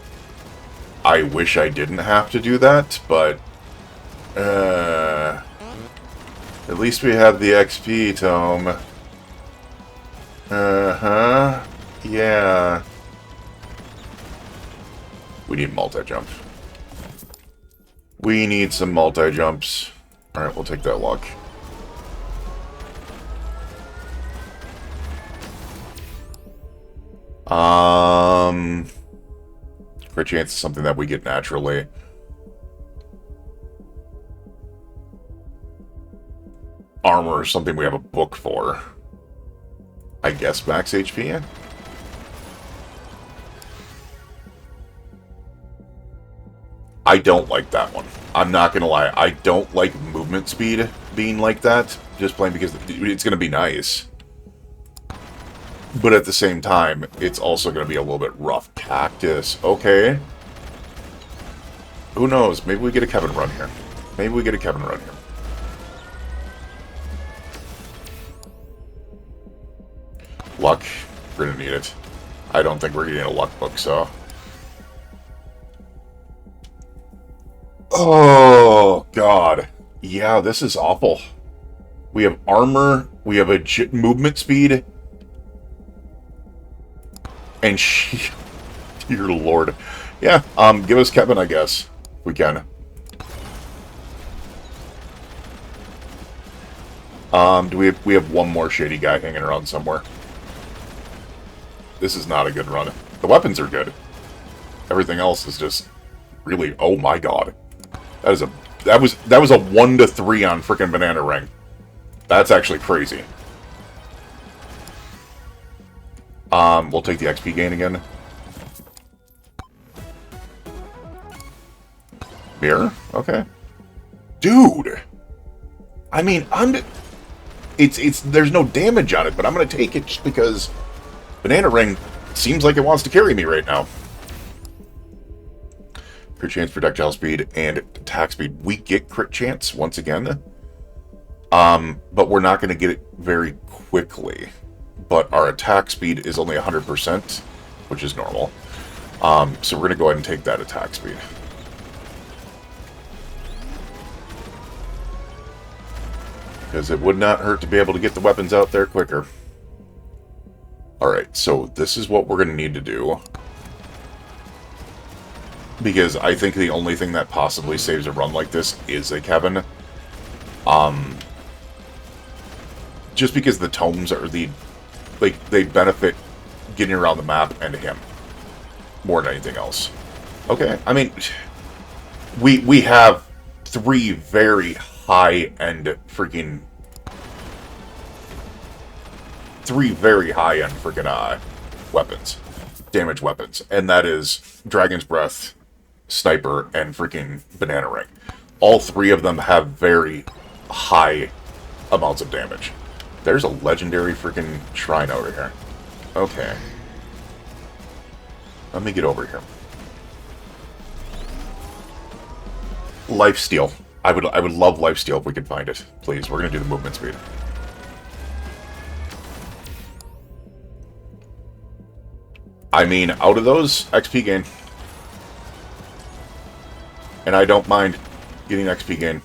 I wish I didn't have to do that, but... at least we have the XP Tome. Uh-huh. Yeah. We need multi-jump. We need some multi-jumps. Alright, we'll take that luck. Crit chance is something that we get naturally. Armor is something we have a book for. I guess max HP? I don't like that one. I'm not gonna lie. I don't like movement speed being like that. Just plain because it's gonna be nice. But at the same time, it's also gonna be a little bit rough. Cactus. Okay. Who knows? Maybe we get a Kevin run here. Maybe we get a Kevin run here. Luck. We're gonna need it. I don't think we're getting a luck book, so... Oh, God. Yeah, this is awful. We have armor, we have a movement speed, and she... Dear Lord. Yeah, give us Kevin, I guess. If we can. Do we have one more shady guy hanging around somewhere? This is not a good run. The weapons are good. Everything else is just really, oh my god. That was a 1 to 3 on frickin' Banana Ring. That's actually crazy. We'll take the XP gain again. Mirror? Okay. Dude! I mean, there's no damage on it, but I'm gonna take it just because Banana Ring seems like it wants to carry me right now. Crit chance, projectile speed, and attack speed. We get crit chance once again. But we're not going to get it very quickly. But our attack speed is only 100%, which is normal. So we're going to go ahead and take that attack speed. Because it would not hurt to be able to get the weapons out there quicker. Alright, so this is what we're going to need to do. Because I think the only thing that possibly saves a run like this is a Kevin. Just because the tomes are they benefit getting around the map and him. More than anything else. Okay, I mean, we have 3 very high-end freaking... 3 very high-end freaking weapons. Damage weapons. And that is Dragon's Breath, Sniper, and freaking Banana Ring. All 3 of them have very high amounts of damage. There's a legendary freaking shrine over here. Okay. Let me get over here. Lifesteal. I would love lifesteal if we could find it. Please, we're gonna do the movement speed. I mean, out of those, XP gain. And I don't mind getting XP gain.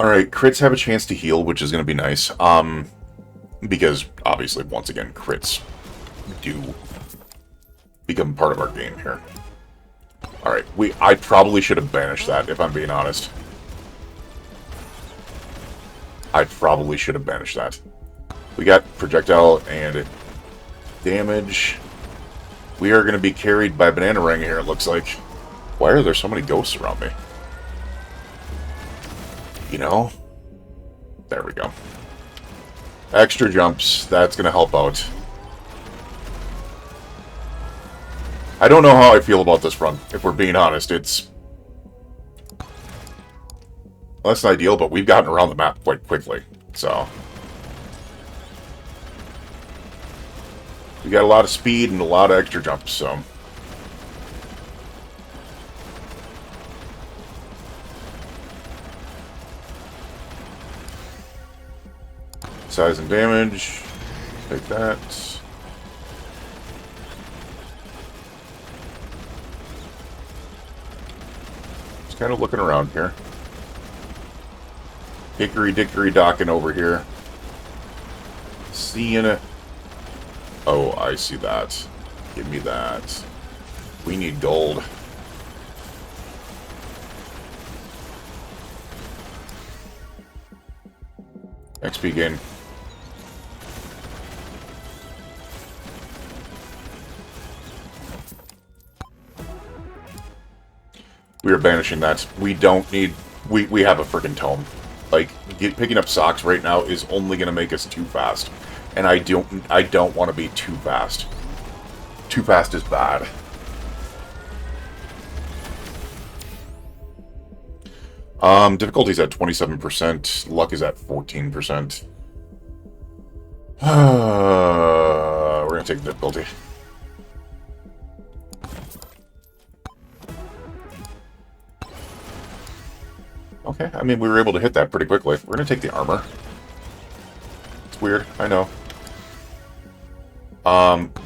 Alright, crits have a chance to heal, which is going to be nice. Because, obviously, once again, crits do become part of our game here. Alright, I probably should have banished that, if I'm being honest. I probably should have banished that. We got projectile and damage. We are going to be carried by Banana Ring here, it looks like. Why are there so many ghosts around me? You know? There we go. Extra jumps. That's going to help out. I don't know how I feel about this run, if we're being honest. It's less than ideal, but we've gotten around the map quite quickly. So we got a lot of speed and a lot of extra jumps, so... Size and damage. Take that. Just kind of looking around here. Hickory dickory docking over here. Seeing Oh, I see that. Give me that. We need gold. XP gain. We are banishing that. We don't need... We have a freaking tome. Like, picking up socks right now is only going to make us too fast. And I don't want to be too fast. Too fast is bad. Difficulty's at 27%. Luck is at 14%. We're going to take the difficulty. Okay, I mean, we were able to hit that pretty quickly. We're going to take the armor. It's weird, I know.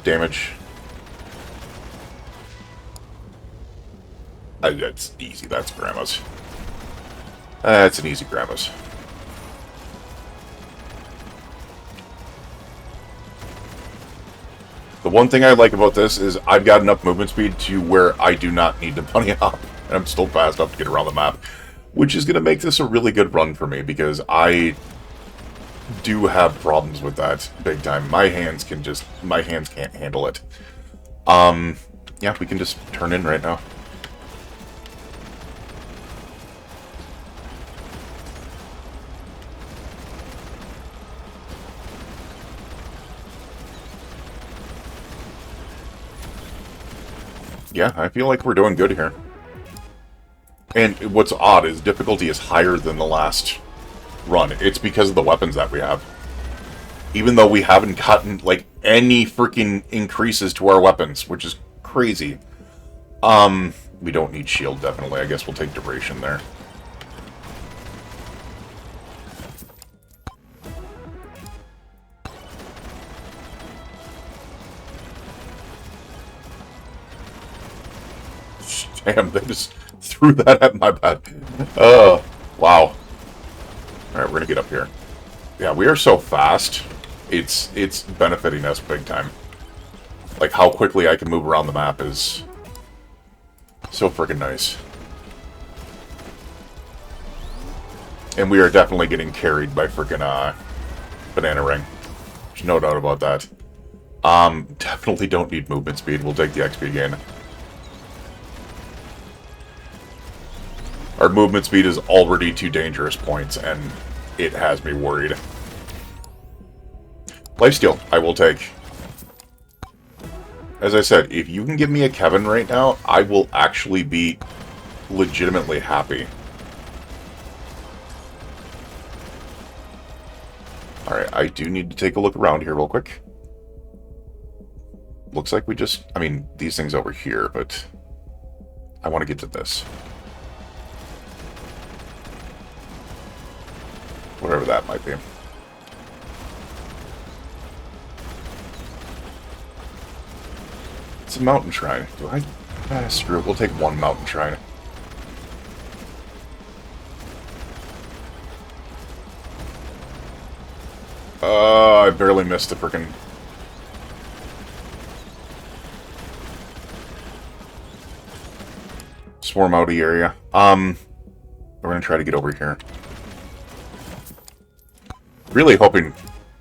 Damage. That's easy, that's Grandma's. That's an easy Grandma's. The one thing I like about this is I've got enough movement speed to where I do not need to bunny hop. And I'm still fast enough to get around the map. Which is going to make this a really good run for me, because I do have problems with that big time. My hands can't handle it. Yeah, we can just turn in right now. Yeah, I feel like we're doing good here. And what's odd is difficulty is higher than the last run. It's because of the weapons that we have. Even though we haven't gotten, like, any freaking increases to our weapons, which is crazy. We don't need shield, definitely. I guess we'll take duration there. Damn, they just threw that at my bed. Oh, wow. Alright, we're gonna get up here. Yeah, we are so fast. It's benefiting us big time. Like, how quickly I can move around the map is so freaking nice. And we are definitely getting carried by freaking Banana Ring. There's no doubt about that. Definitely don't need movement speed. We'll take the XP gain. Our movement speed is already 2 dangerous points, and it has me worried. Lifesteal, I will take. As I said, if you can give me a Kevin right now, I will actually be legitimately happy. Alright, I do need to take a look around here real quick. Looks like we just... I mean, these things over here, but... I want to get to this. Whatever that might be. It's a mountain shrine. Do I... screw it. We'll take one mountain shrine. I barely missed the frickin'... swarm outy area. We're gonna try to get over here. Really hoping,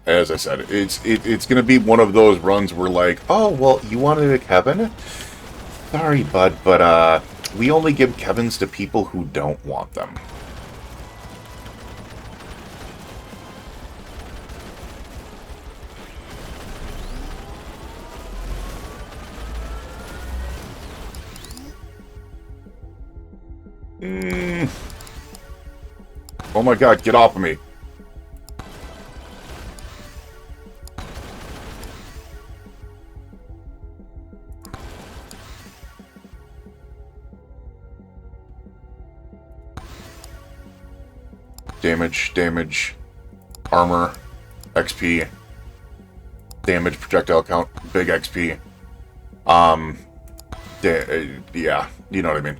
as I said, it's gonna be one of those runs where, like, oh, well, you wanted a Kevin? Sorry, bud, but we only give Kevins to people who don't want them. Oh my god, get off of me. Damage, damage, armor, XP, damage, projectile count, big XP. Yeah, you know what I mean.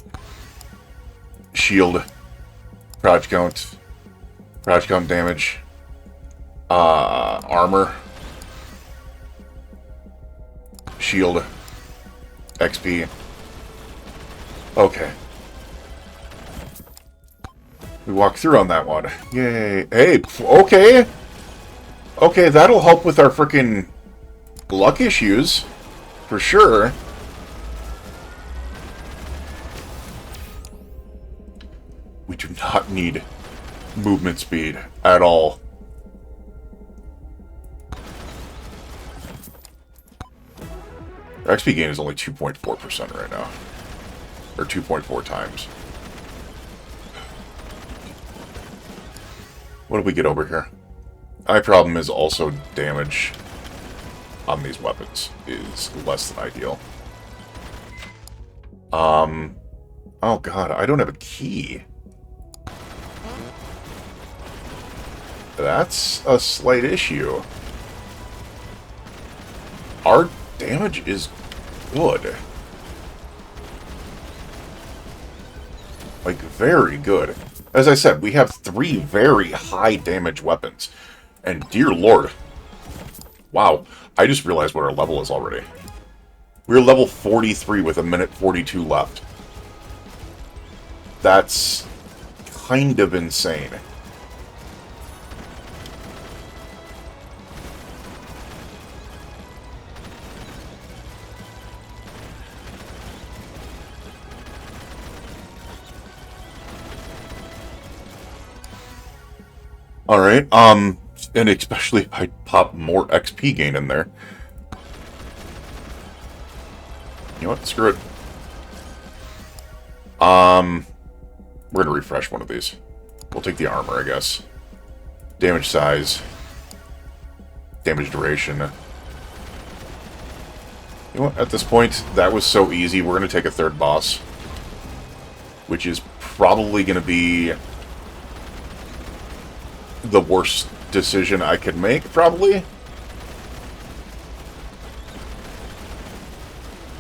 Shield, crouch count damage, armor. shield. XP. Okay. We walked through on that one. Yay. Hey, okay. Okay, that'll help with our frickin' luck issues. For sure. We do not need movement speed at all. Our XP gain is only 2.4% right now. Or 2.4 times. What did we get over here? My problem is also damage on these weapons is less than ideal. Oh god, I don't have a key. That's a slight issue. Our damage is good. Like, very good. As I said, we have 3 very high damage weapons. And dear lord. Wow, I just realized what our level is already. We're level 43 with 1:42 left. That's kind of insane. Alright, and especially if I pop more XP gain in there. You know what? Screw it. We're gonna refresh one of these. We'll take the armor, I guess. Damage size. Damage duration. You know what? At this point, that was so easy. We're gonna take a 3rd boss. Which is probably gonna be the worst decision I could make, probably.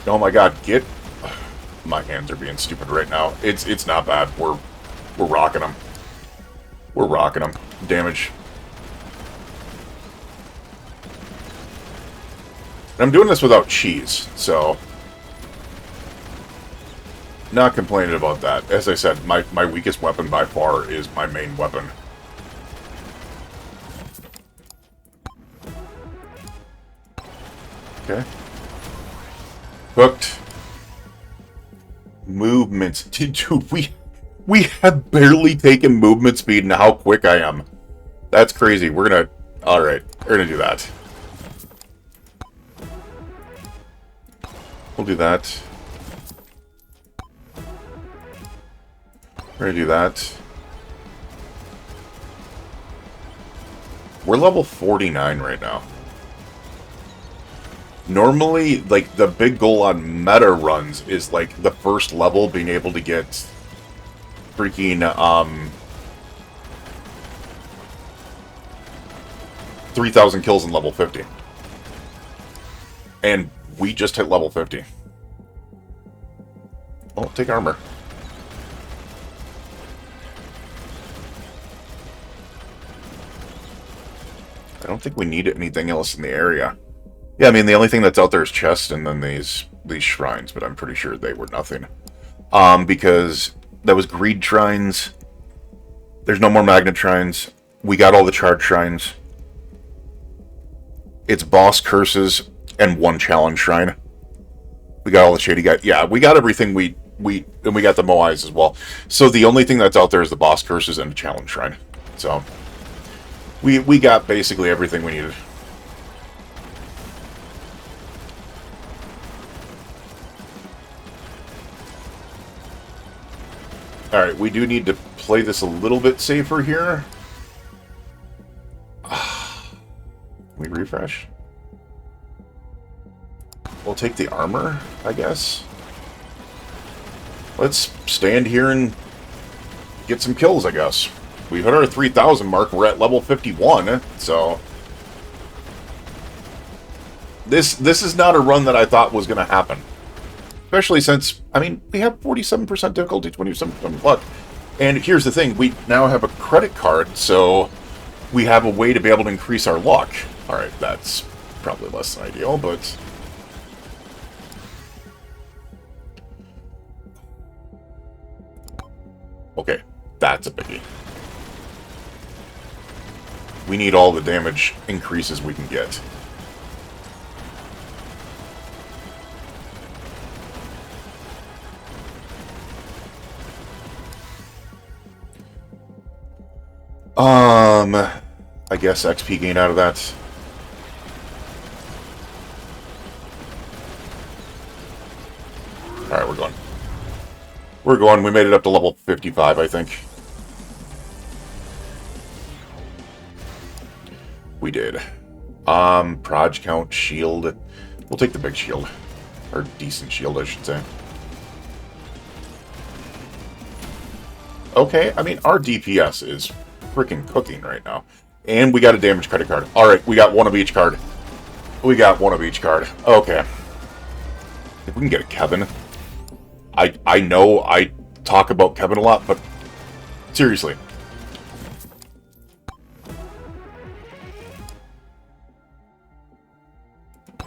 Oh my god, get... My hands are being stupid right now. It's not bad. We're rocking them. We're rocking them. Damage. And I'm doing this without cheese, so... Not complaining about that. As I said, my weakest weapon by far is my main weapon. Okay. Hooked. Movements. Dude, we have barely taken movement speed and how quick I am. That's crazy. We're gonna... Alright, we're gonna do that. We'll do that. We're gonna do that. We're level 49 right now. Normally, like, the big goal on meta runs is, like, the first level being able to get freaking, 3,000 kills in level 50. And we just hit level 50. Well, take armor. I don't think we need anything else in the area. Yeah, I mean, the only thing that's out there is chests and then these shrines, but I'm pretty sure they were nothing. Because that was greed shrines. There's no more magnet shrines. We got all the charge shrines. It's boss curses and 1 challenge shrine. We got all the shady guys. Yeah, we got everything and we got the Moais as well. So the only thing that's out there is the boss curses and the challenge shrine. So we got basically everything we needed. Alright, we do need to play this a little bit safer here. We refresh? We'll take the armor, I guess. Let's stand here and get some kills, I guess. We've hit our 3,000 mark. We're at level 51, so... This is not a run that I thought was going to happen. Especially since, I mean, we have 47% difficulty, 27% luck. And here's the thing, we now have a credit card, so we have a way to be able to increase our luck. Alright, that's probably less than ideal, but Okay, that's a biggie. We need all the damage increases we can get. I guess XP gain out of that. Alright, we're going. We're going. We made it up to level 55, I think. We did. Proj count, shield. We'll take the big shield. Or decent shield, I should say. Okay, I mean, our DPS is freaking cooking right now. And we got a damage credit card. Alright, we got one of each card. We got one of each card. Okay. If we can get a Kevin. I know I talk about Kevin a lot, but seriously.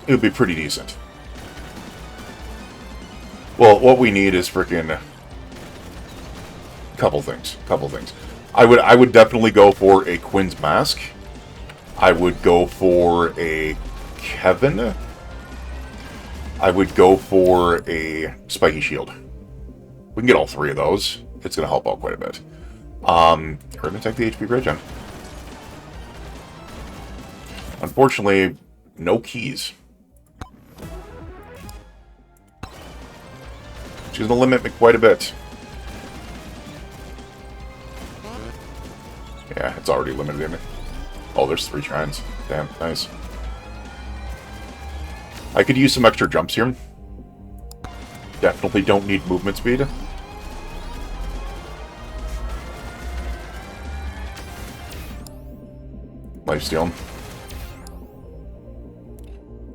It would be pretty decent. Well, what we need is freaking couple things. I would definitely go for a Quinn's Mask. I would go for a Kevin. I would go for a Spiky Shield. We can get all three of those. It's going to help out quite a bit. We're going to take the HP Regen. Unfortunately, no keys. She's going to limit me quite a bit. Yeah, it's already limited me. Oh, there's 3 shrines. Damn, nice. I could use some extra jumps here. Definitely don't need movement speed. Lifesteal.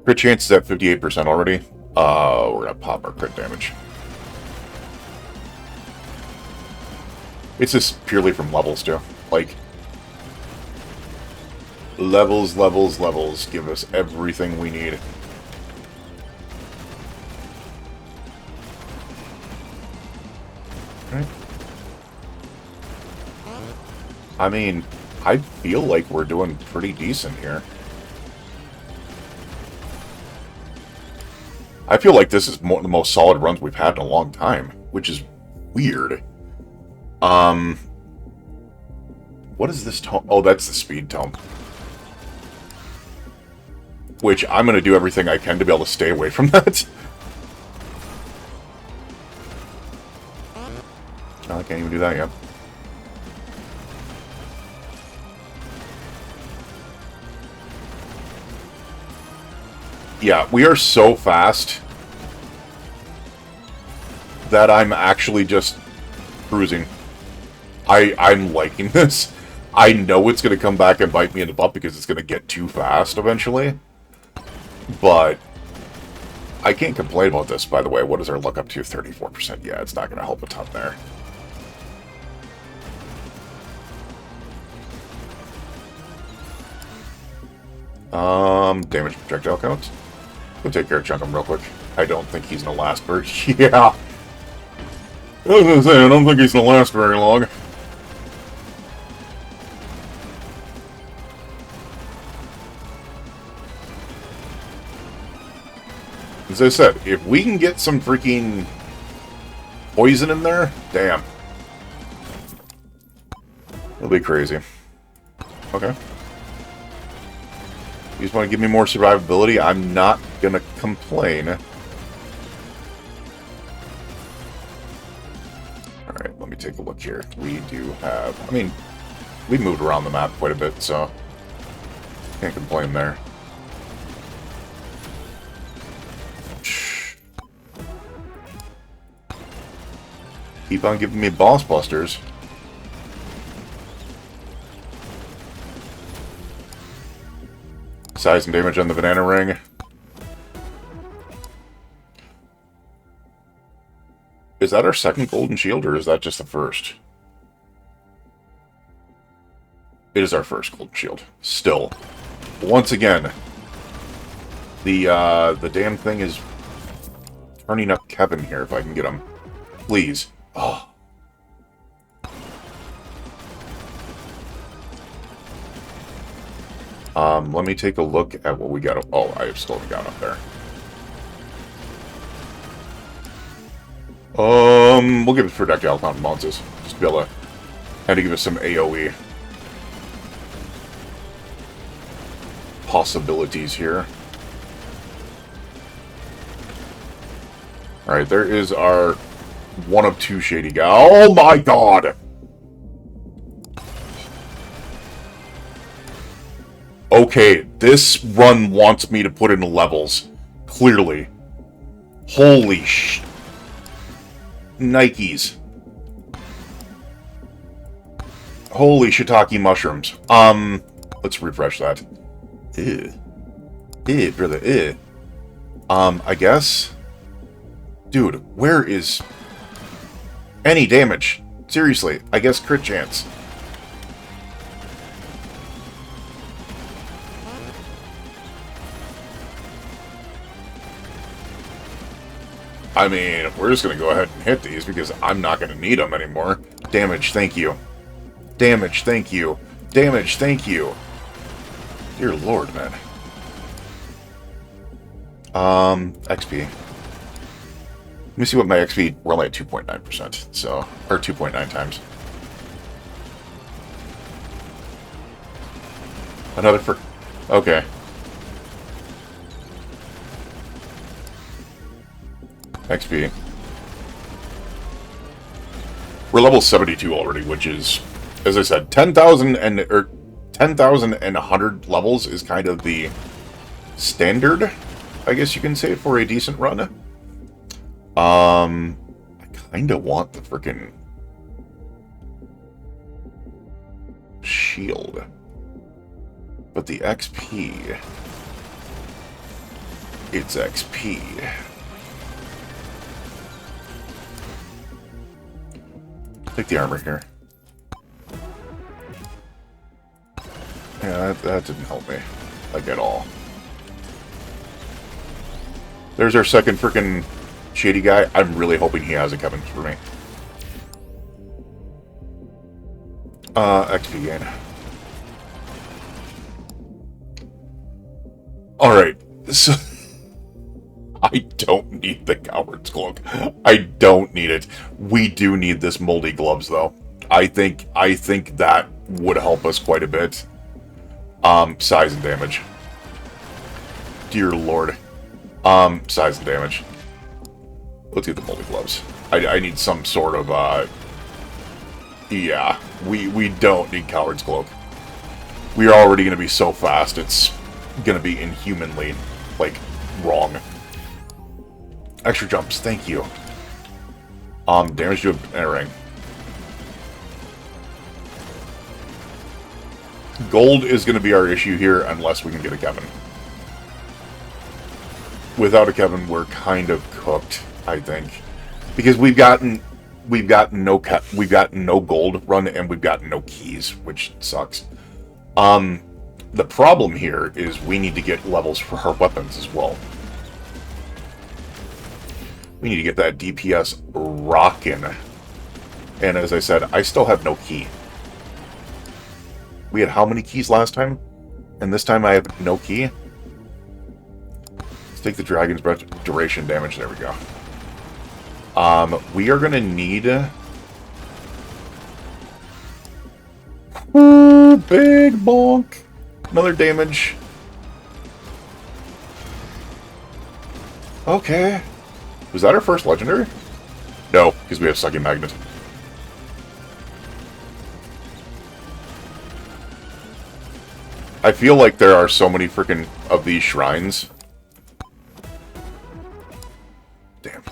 Crit chance is at 58% already. We're gonna pop our crit damage. It's just purely from levels, too. Like, levels give us everything we need. Right. I mean, I feel like we're doing pretty decent here. I feel like this is the most solid runs we've had in a long time, which is weird. What is this tome? Oh, that's the speed tome. Which I'm going to do everything I can to be able to stay away from that. I can't even do that yet. Yeah, we are so fast that I'm actually just cruising. I'm liking this. I know it's going to come back and bite me in the butt because it's going to get too fast eventually. But I can't complain about this, by the way. What is our luck up to? 34%. Yeah, it's not going to help a ton there. Damage projectile count. We'll take care of Chunkum real quick. I don't think he's going to last very... Yeah! I was going to say, I don't think he's going to last very long. As I said, if we can get some freaking poison in there, damn. It'll be crazy. Okay. You just want to give me more survivability? I'm not going to complain. Alright, let me take a look here. We do have... I mean, we moved around the map quite a bit, so... Can't complain there. Keep on giving me boss busters. Size and damage on the banana ring. Is that our second golden shield, or is that just the first? It is our first golden shield. Still. Once again, the damn thing is turning up Kevin here if I can get him. Please. Oh. Let me take a look at what we got. Oh, I have still got up there. We'll give it projectile counter bounces. Just to be able to have to give us some AoE possibilities here. Alright, there is our one of two shady guy. Oh my god! Okay, this run wants me to put in levels. Clearly. Holy sh... Nikes. Holy shiitake mushrooms. Let's refresh that. Ew. Ew, brother, ew. I guess... Dude, where is... any damage? Seriously, I guess crit chance. I mean, we're just going to go ahead and hit these because I'm not going to need them anymore. Damage, thank you. Damage, thank you. Damage, thank you. Dear Lord, man. XP. Let me see what my XP... We're only at 2.9%, so... Or 2.9 times. Another for... Okay. XP. We're level 72 already, which is, as I said, 10,000 and 10,100 levels is kind of the standard, I guess you can say, for a decent run. I kind of want the freaking shield, but the XP, it's XP. Take the armor here. Yeah, that didn't help me, like, at all. There's our second freaking shady guy. I'm really hoping he has a Kevin for me. XP gain. Alright, so... I don't need the Coward's Cloak. I don't need it. We do need this moldy gloves, though. I think that would help us quite a bit. Size and damage. Dear Lord. Size and damage. Let's get the moldy gloves. I need some sort of, yeah. We don't need Coward's Cloak. We are already going to be so fast, it's going to be inhumanly, like, wrong. Extra jumps, thank you. Damage to a ring. Gold is going to be our issue here unless we can get a Kevin. Without a Kevin, we're kind of cooked, I think, because we've gotten no gold run and we've gotten no keys, which sucks. The problem here is we need to get levels for our weapons as well. We need to get that DPS rockin'. And as I said, I still have no key. We had how many keys last time? And this time I have no key? Let's take the Dragon's Breath duration damage. There we go. We are going to need... Ooh, big bonk. Another damage. Okay. Was that our first legendary? No, because we have Sucking Magnet. I feel like there are so many freaking of these shrines. Damn.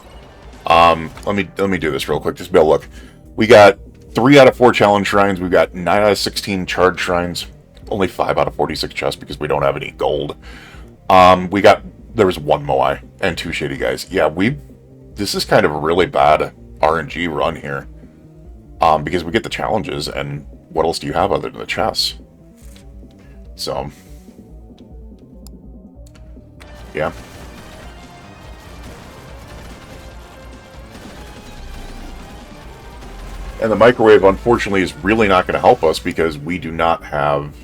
Let me do this real quick. Just be able to look. We got 3 out of 4 challenge shrines. We got 9 out of 16 charge shrines. Only 5 out of 46 chests because we don't have any gold. There was 1 Moai and 2 shady guys. Yeah, this is kind of a really bad RNG run here. Because we get the challenges, and what else do you have other than the chests? So, yeah. And the microwave, unfortunately, is really not going to help us because we do not have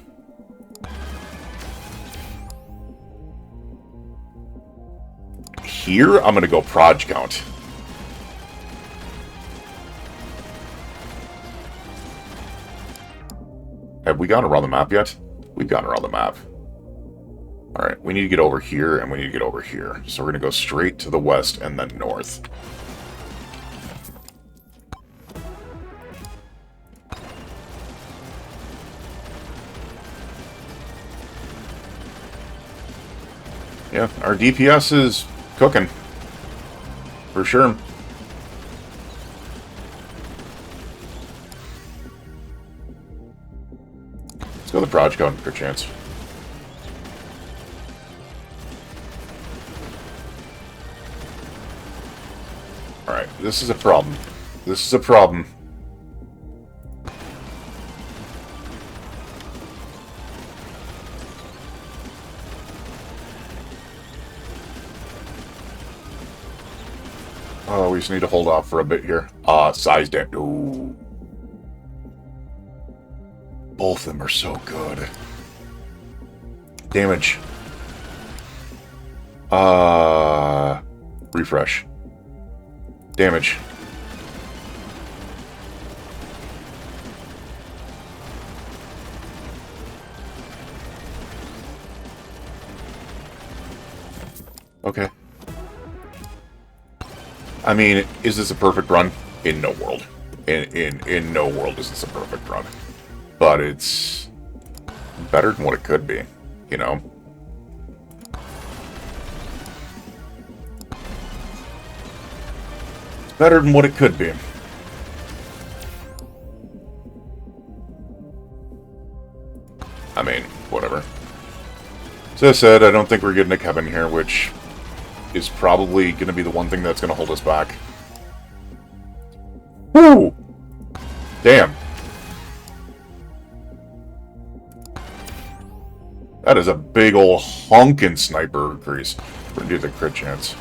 here, I'm going to go proj count. Have we gone around the map yet? We've gone around the map. Alright, we need to get over here, and we need to get over here. So we're going to go straight to the west and then north. Yeah, our DPS is cooking. For sure. Let's go the proj count for a chance. Alright, this is a problem. This is a problem. Oh, we just need to hold off for a bit here. Size damage. Ooh. Both of them are so good. Damage. Refresh. Damage. Okay. I mean, is this a perfect run? In no world. In no world is this a perfect run. But it's better than what it could be, you know? Better than what it could be. I mean, whatever. As I said, I don't think we're getting a Kevin here, which is probably going to be the one thing that's going to hold us back. Woo! Damn. That is a big ol' honkin' sniper increase. We're going to do the crit chance.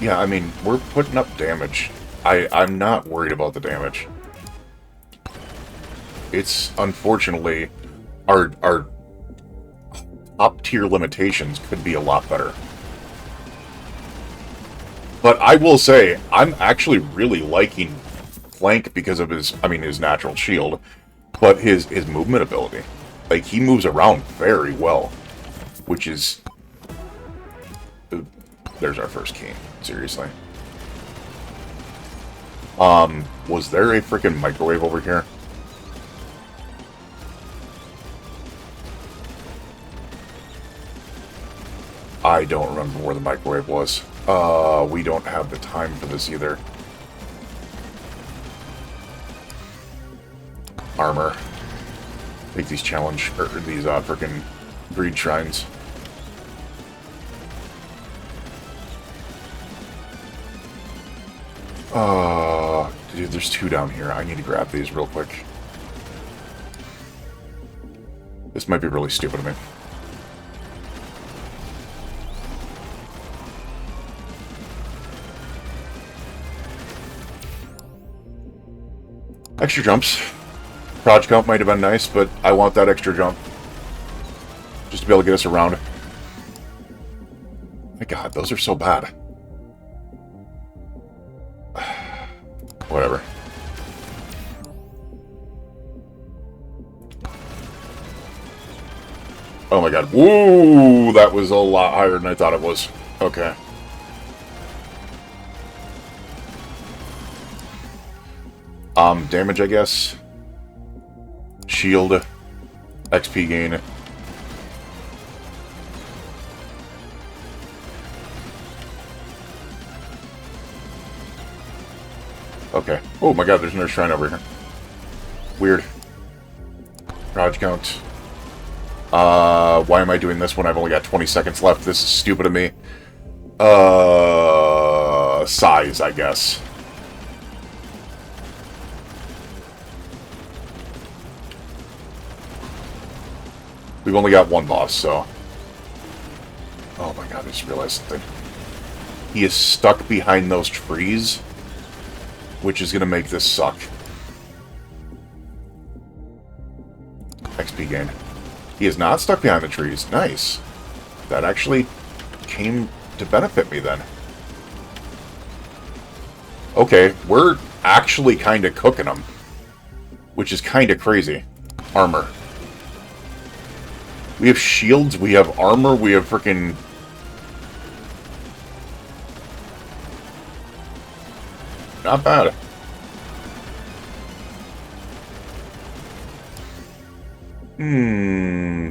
Yeah, I mean, we're putting up damage. I'm not worried about the damage. It's, unfortunately, our top-tier limitations could be a lot better. But I will say, I'm actually really liking Flank because of his natural shield, but his movement ability. Like, he moves around very well, which is... There's our first key. Seriously. Was there a freaking microwave over here? I don't remember where the microwave was. We don't have the time for this either. Armor. Take these challenge, or these, freaking greed shrines. Dude, there's two down here. I need to grab these real quick. This might be really stupid of me. Extra jumps. Proj count might have been nice, but I want that extra jump. Just to be able to get us around. My god, those are so bad. Whatever. Oh my god. Woo! That was a lot higher than I thought it was. Okay. Damage, I guess. Shield. XP gain. Okay. Oh my god, there's another shrine over here. Weird. Proj count. Why am I doing this when I've only got 20 seconds left? This is stupid of me. Size, I guess. We've only got one boss, so... Oh my god, I just realized something. He is stuck behind those trees, which is going to make this suck. XP gain. He is not stuck behind the trees. Nice. That actually came to benefit me then. Okay, we're actually kind of cooking them. Which is kind of crazy. Armor. We have shields, we have armor, we have freaking... Not bad.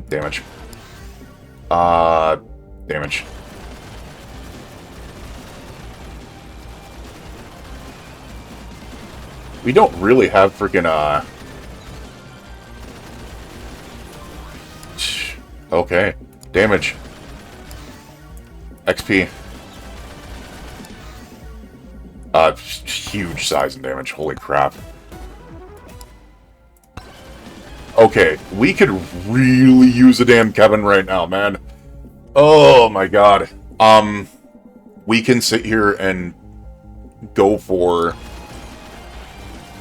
Damage. Damage. We don't really have freaking, Okay. Damage. XP. Huge size and damage. Holy crap. Okay, we could really use a damn Kevin right now, man. Oh my god. We can sit here and go for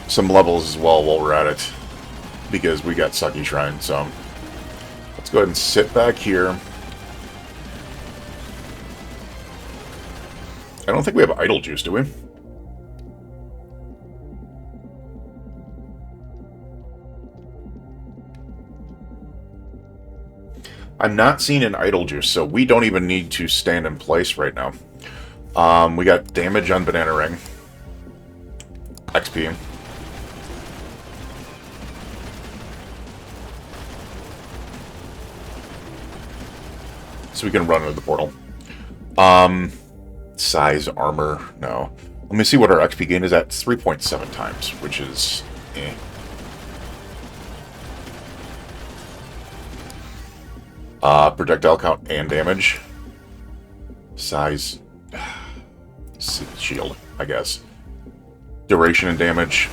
some levels as well while we're at it. Because we got Sucky Shrine, so... Let's go ahead and sit back here. I don't think we have idle juice, do we? I'm not seeing an idle juice, so we don't even need to stand in place right now. We got damage on Banana Ring. XP. So we can run into the portal. Size, armor, no. Let me see what our XP gain is at. 3.7 times, which is... eh. Projectile count and damage. Size. Shield, I guess. Duration and damage.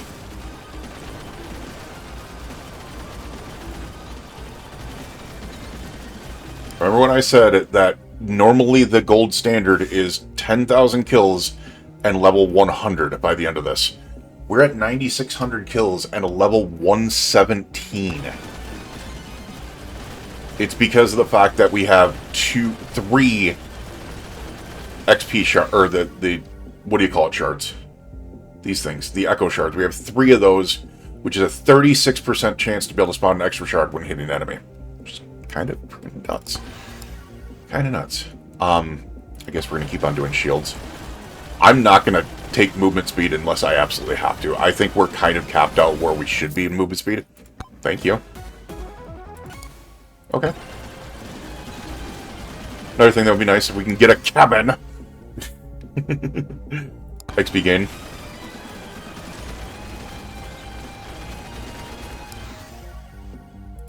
Remember when I said that normally the gold standard is 10,000 kills and level 100 by the end of this? We're at 9,600 kills and a level 117. It's because of the fact that we have 3 XP shards, or the what do you call it, shards? These things, the echo shards. We have 3 of those, which is a 36% chance to be able to spawn an extra shard when hitting an enemy. Which is kind of nuts. Kind of nuts. I guess we're going to keep on doing shields. I'm not going to take movement speed unless I absolutely have to. I think we're kind of capped out where we should be in movement speed. Thank you. Okay. Another thing that would be nice if we can get a cabin. XP gain.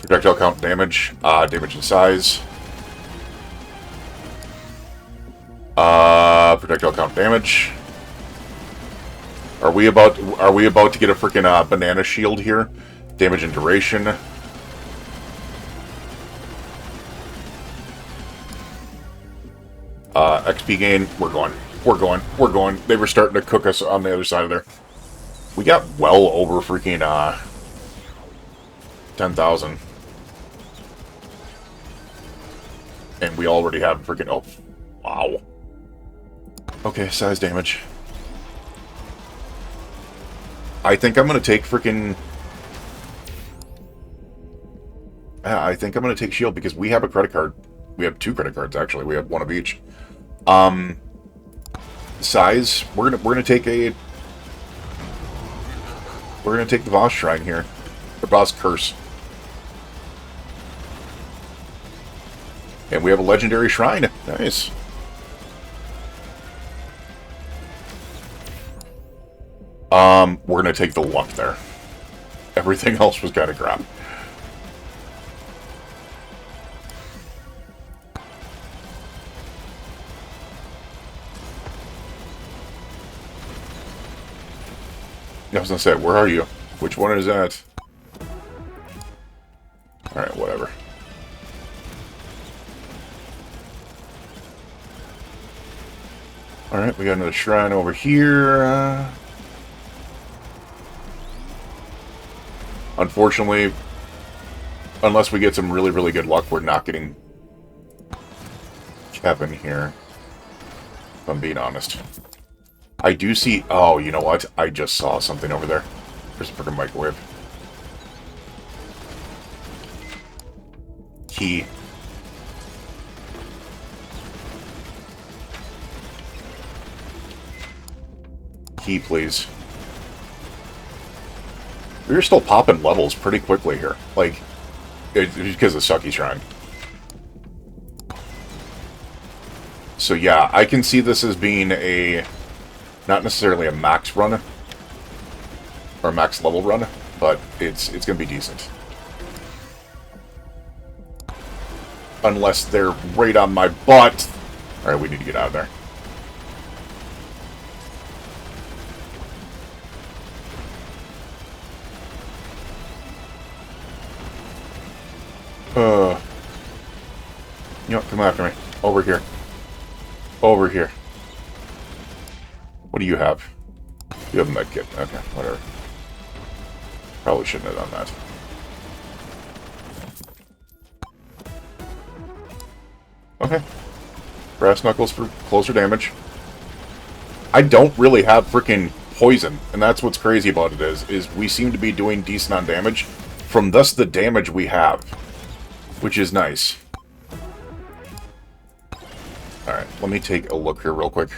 Projectile count, damage. Damage and size. Projectile count, damage. Are we about to get a freaking banana shield here? Damage and duration. XP gain. We're going. They were starting to cook us on the other side of there. We got well over freaking 10,000. And we already have freaking... oh, wow. Okay, size damage. I think I'm going to take freaking... I think I'm going to take shield because we have a credit card. We have 2 credit cards, actually. We have 1 of each. Size, we're gonna take a... we're gonna take the boss shrine here. The boss curse. And we have a legendary shrine. Nice. We're gonna take the luck there. Everything else was kind of crap. I was gonna say, where are you? Which one is that? Alright, whatever. Alright, we got another shrine over here. Unfortunately... Unless we get some really, really good luck, we're not getting Kevin here. If I'm being honest. I do see... Oh, you know what? I just saw something over there. There's a freaking microwave. Key. Key, please. We're still popping levels pretty quickly here. Like, it's because of Sucky Shrine. So yeah, I can see this as being a... Not necessarily a max run. Or a max level run. But it's going to be decent. Unless they're right on my butt. Alright, we need to get out of there. You know what? Come after me. Over here. Over here. What do you have? You have a med kit. Okay, whatever. Probably shouldn't have done that. Okay. Brass knuckles for closer damage. I don't really have freaking poison, and that's what's crazy about it is we seem to be doing decent on damage from thus the damage we have, which is nice. Alright, let me take a look here real quick.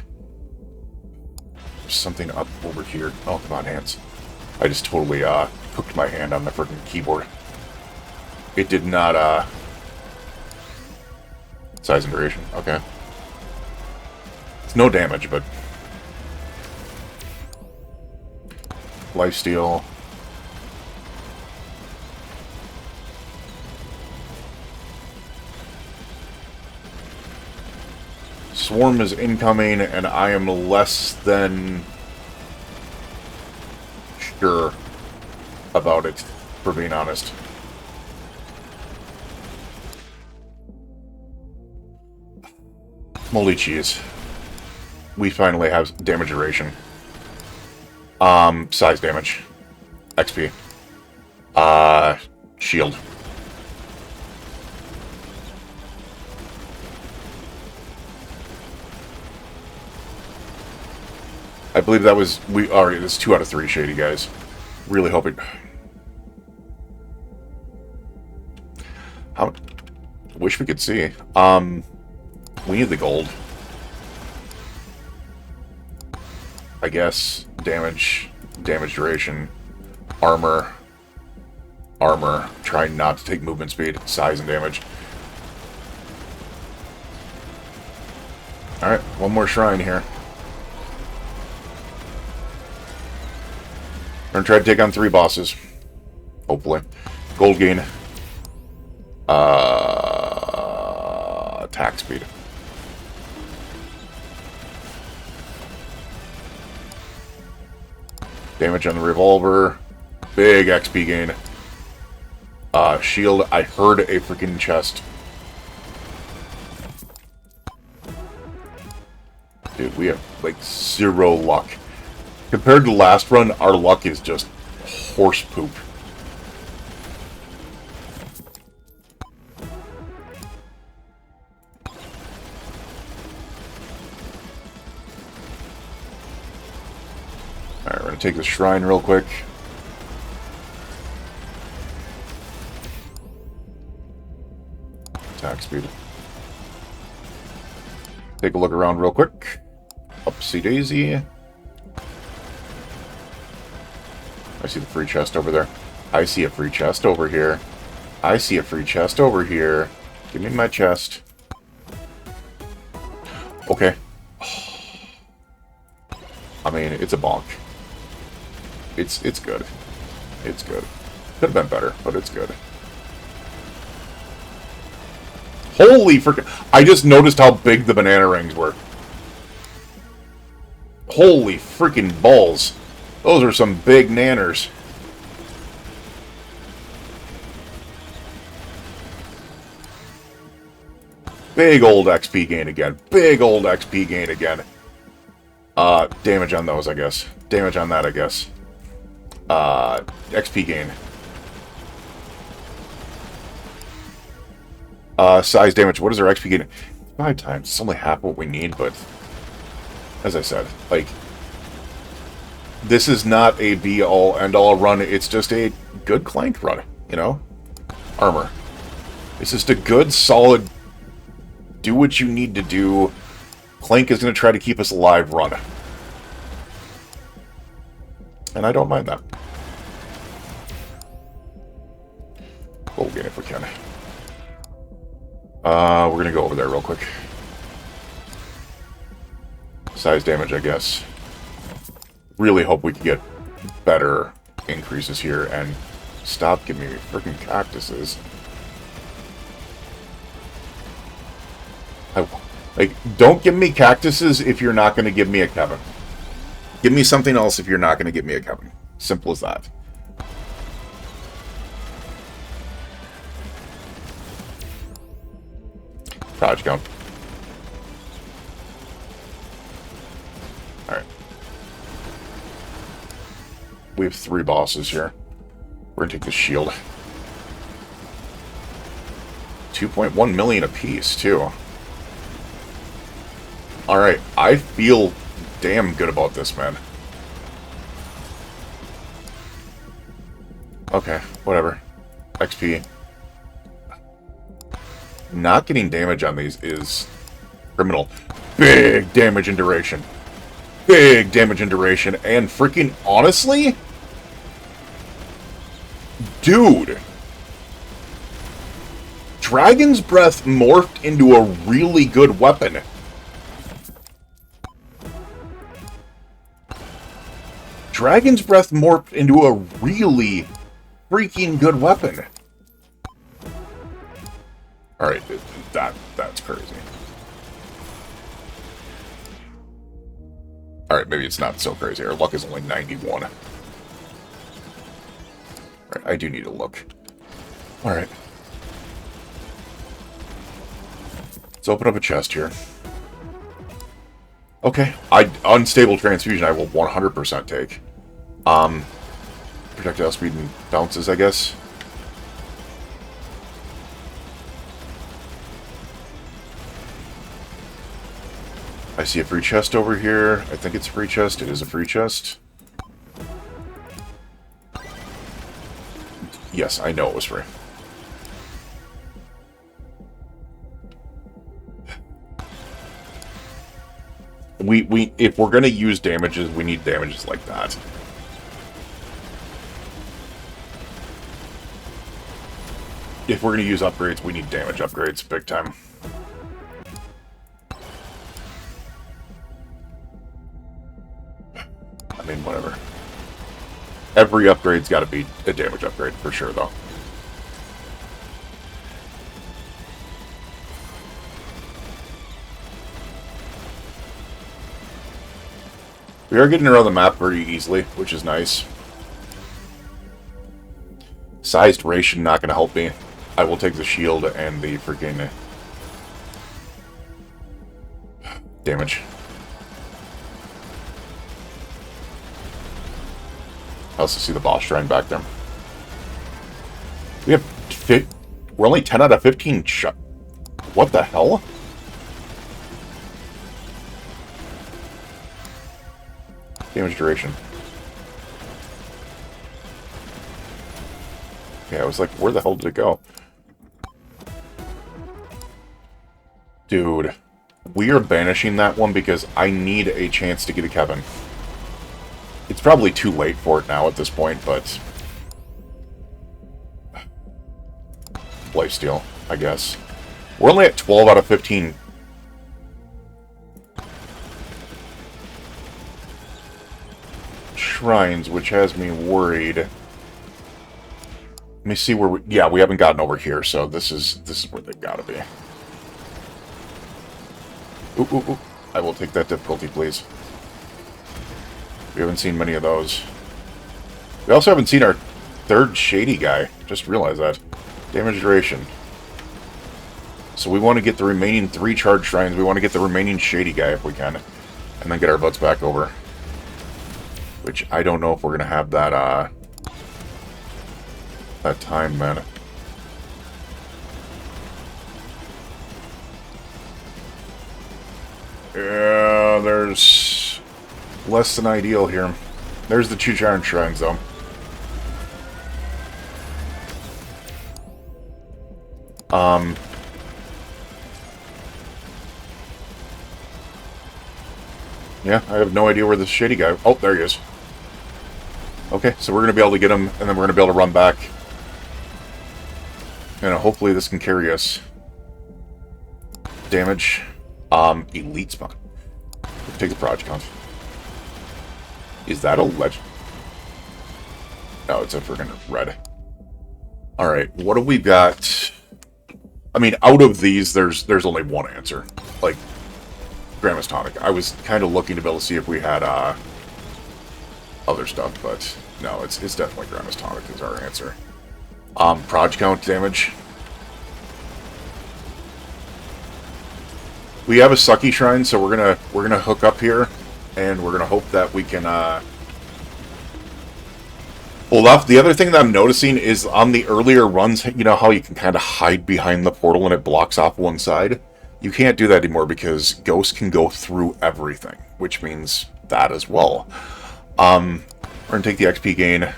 There's something up over here. Oh, come on, hands. I just totally cooked my hand on the freaking keyboard. It did not, Size and duration. Okay. It's no damage, but... Lifesteal. Swarm is incoming, and I am less than sure about it, for being honest. Moldy cheese. We finally have damage duration. Size damage. XP. Shield. I believe that was... We already... This is 2 out of 3, Shady, guys. Really hoping... How... Wish we could see. We need the gold. I guess. Damage. Damage duration. Armor. Armor. Try not to take movement speed. Size and damage. Alright, one more shrine here. We're gonna try to take on 3 bosses. Hopefully. Gold gain. Attack speed. Damage on the revolver. Big XP gain. Shield. I heard a freaking chest. Dude, we have, like, 0 luck. Compared to the last run, our luck is just horse poop. Alright, we're gonna take the shrine real quick. Attack speed. Take a look around real quick. Upsy daisy. I see the free chest over there. I see a free chest over here. I see a free chest over here. Give me my chest. Okay. I mean, it's a bonk. It's good. It's good. Could have been better, but it's good. Holy freaking... I just noticed how big the banana rings were. Holy freaking balls. Those are some big nanners. Big old XP gain again. Big old XP gain again. Damage on those, I guess. Damage on that, I guess. XP gain. Size damage. What is our XP getting? 5 times. It's only half what we need, but as I said, like, this is not a be-all, end-all run. It's just a good clank run, you know? Armor. It's just a good, solid, do what you need to do. Clank is going to try to keep us alive run. And I don't mind that. Gold gain if we can. We're going to go over there real quick. Size damage, I guess. Really hope we can get better increases here and stop giving me freaking cactuses. Like, don't give me cactuses if you're not going to give me a Kevin. Give me something else if you're not going to give me a Kevin. Simple as that. Dodge count. Alright. We have 3 bosses here. We're going to take the shield. 2.1 million apiece, too. Alright, I feel damn good about this, man. Okay, whatever. XP. Not getting damage on these is criminal. Big damage and duration. Big damage and duration. And freaking honestly, dude, Dragon's Breath morphed into a really good weapon. Dragon's Breath morphed into a really freaking good weapon. Alright, that's crazy. Alright, maybe it's not so crazy. Our luck is only 91. Alright, I do need to look. Alright. Let's open up a chest here. Okay. Unstable transfusion I will 100% take. Projectile speed and bounces, I guess. I see a free chest over here. I think it's a free chest. It is a free chest. Yes, I know it was free. If we're gonna use damages, we need damages like that. If we're gonna use upgrades, we need damage upgrades big time. I mean, whatever. Every upgrade's got to be a damage upgrade for sure, though. We are getting around the map very easily, which is nice. Size duration not going to help me. I will take the shield and the freaking damage. I also see the boss shrine back there. We're only 10 out of 15 shot. What the hell? Damage duration. Okay, I was like, where the hell did it go? Dude, we are banishing that one because I need a chance to get a Kevin. It's probably too late for it now at this point, but lifesteal, I guess. We're only at 12 out of 15. Shrines, which has me worried. Let me see where we... Yeah, we haven't gotten over here, so this is where they've got to be. Ooh, ooh, ooh. I will take that difficulty, please. We haven't seen many of those. We also haven't seen our third shady guy. Just realized that. Damage duration. So we want to get the remaining 3 charge shrines. We want to get the remaining shady guy if we can. And then get our butts back over. Which I don't know if we're going to have that, that time, man. Yeah, there's less than ideal here. There's the 2 giant shrines, though. Yeah, I have no idea where this shady guy... Oh, there he is. Okay, so we're going to be able to get him, and then we're going to be able to run back. And hopefully this can carry us. Damage. Elite spawn. Take the project count. Is that a legend? No, it's a friggin' red. Alright, what have we got? I mean, out of these, there's only one answer. Like, Grandma's Tonic. I was kind of looking to be able to see if we had, other stuff, but no, it's definitely Grandma's Tonic is our answer. Proj count damage. We have a sucky shrine, so we're gonna hook up here, and we're gonna hope that we can pull off. The other thing that I'm noticing is on the earlier runs, you know how you can kind of hide behind the portal and it blocks off one side? You can't do that anymore because ghosts can go through everything, which means that as well. We're gonna take the XP gain,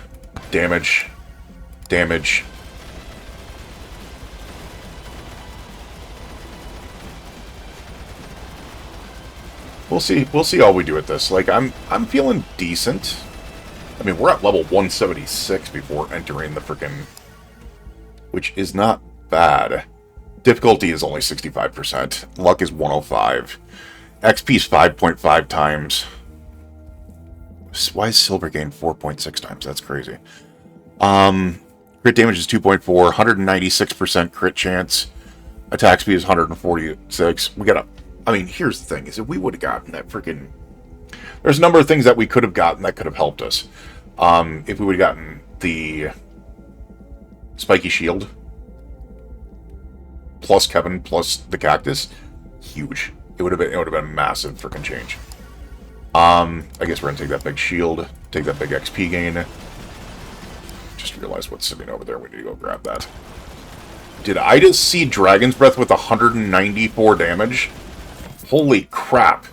damage. We'll see how we do with this. Like, I'm feeling decent. I mean, we're at level 176 before entering the frickin'... Which is not bad. Difficulty is only 65%. Luck is 105. XP is 5.5 times. Why is silver gain 4.6 times? That's crazy. Crit damage is 2.4. 196% crit chance. Attack speed is 146. We got a... I mean, here's the thing, is if we would have gotten that freaking... There's a number of things that we could have gotten that could have helped us. If we would have gotten the spiky shield, plus Kevin, plus the cactus, huge. It would have been a massive freaking change. I guess we're gonna take that big shield, take that big XP gain. Just realized what's sitting over there. We need to go grab that. Did I just see Dragon's Breath with 194 damage? Holy crap.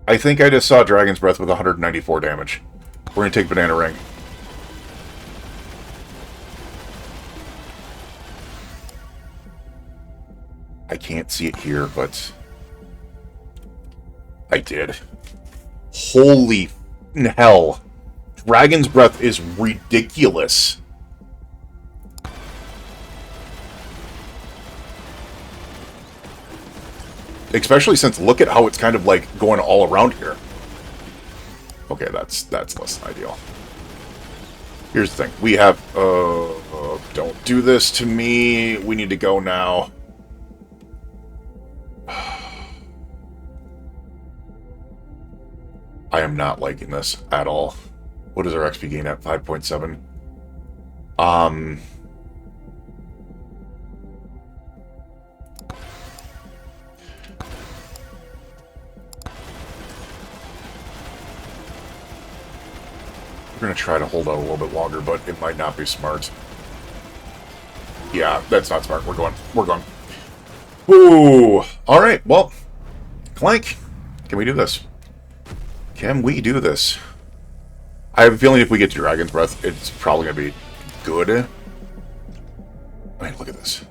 I think I just saw Dragon's Breath with 194 damage. We're going to take Banana Ring. I can't see it here, but... I did. Holy hell. Dragon's Breath is ridiculous. Especially since look at how it's kind of like going all around here. Okay, that's less than ideal. Here's the thing. We have... don't do this to me. We need to go now. I am not liking this at all. What is our XP gain at? 5.7. We're going to try to hold out a little bit longer, but it might not be smart. Yeah, that's not smart. We're going. Ooh. Alright, well. Clank. Can we do this? Can we do this? I have a feeling if we get to Dragon's Breath, it's probably going to be good. I mean, look at this.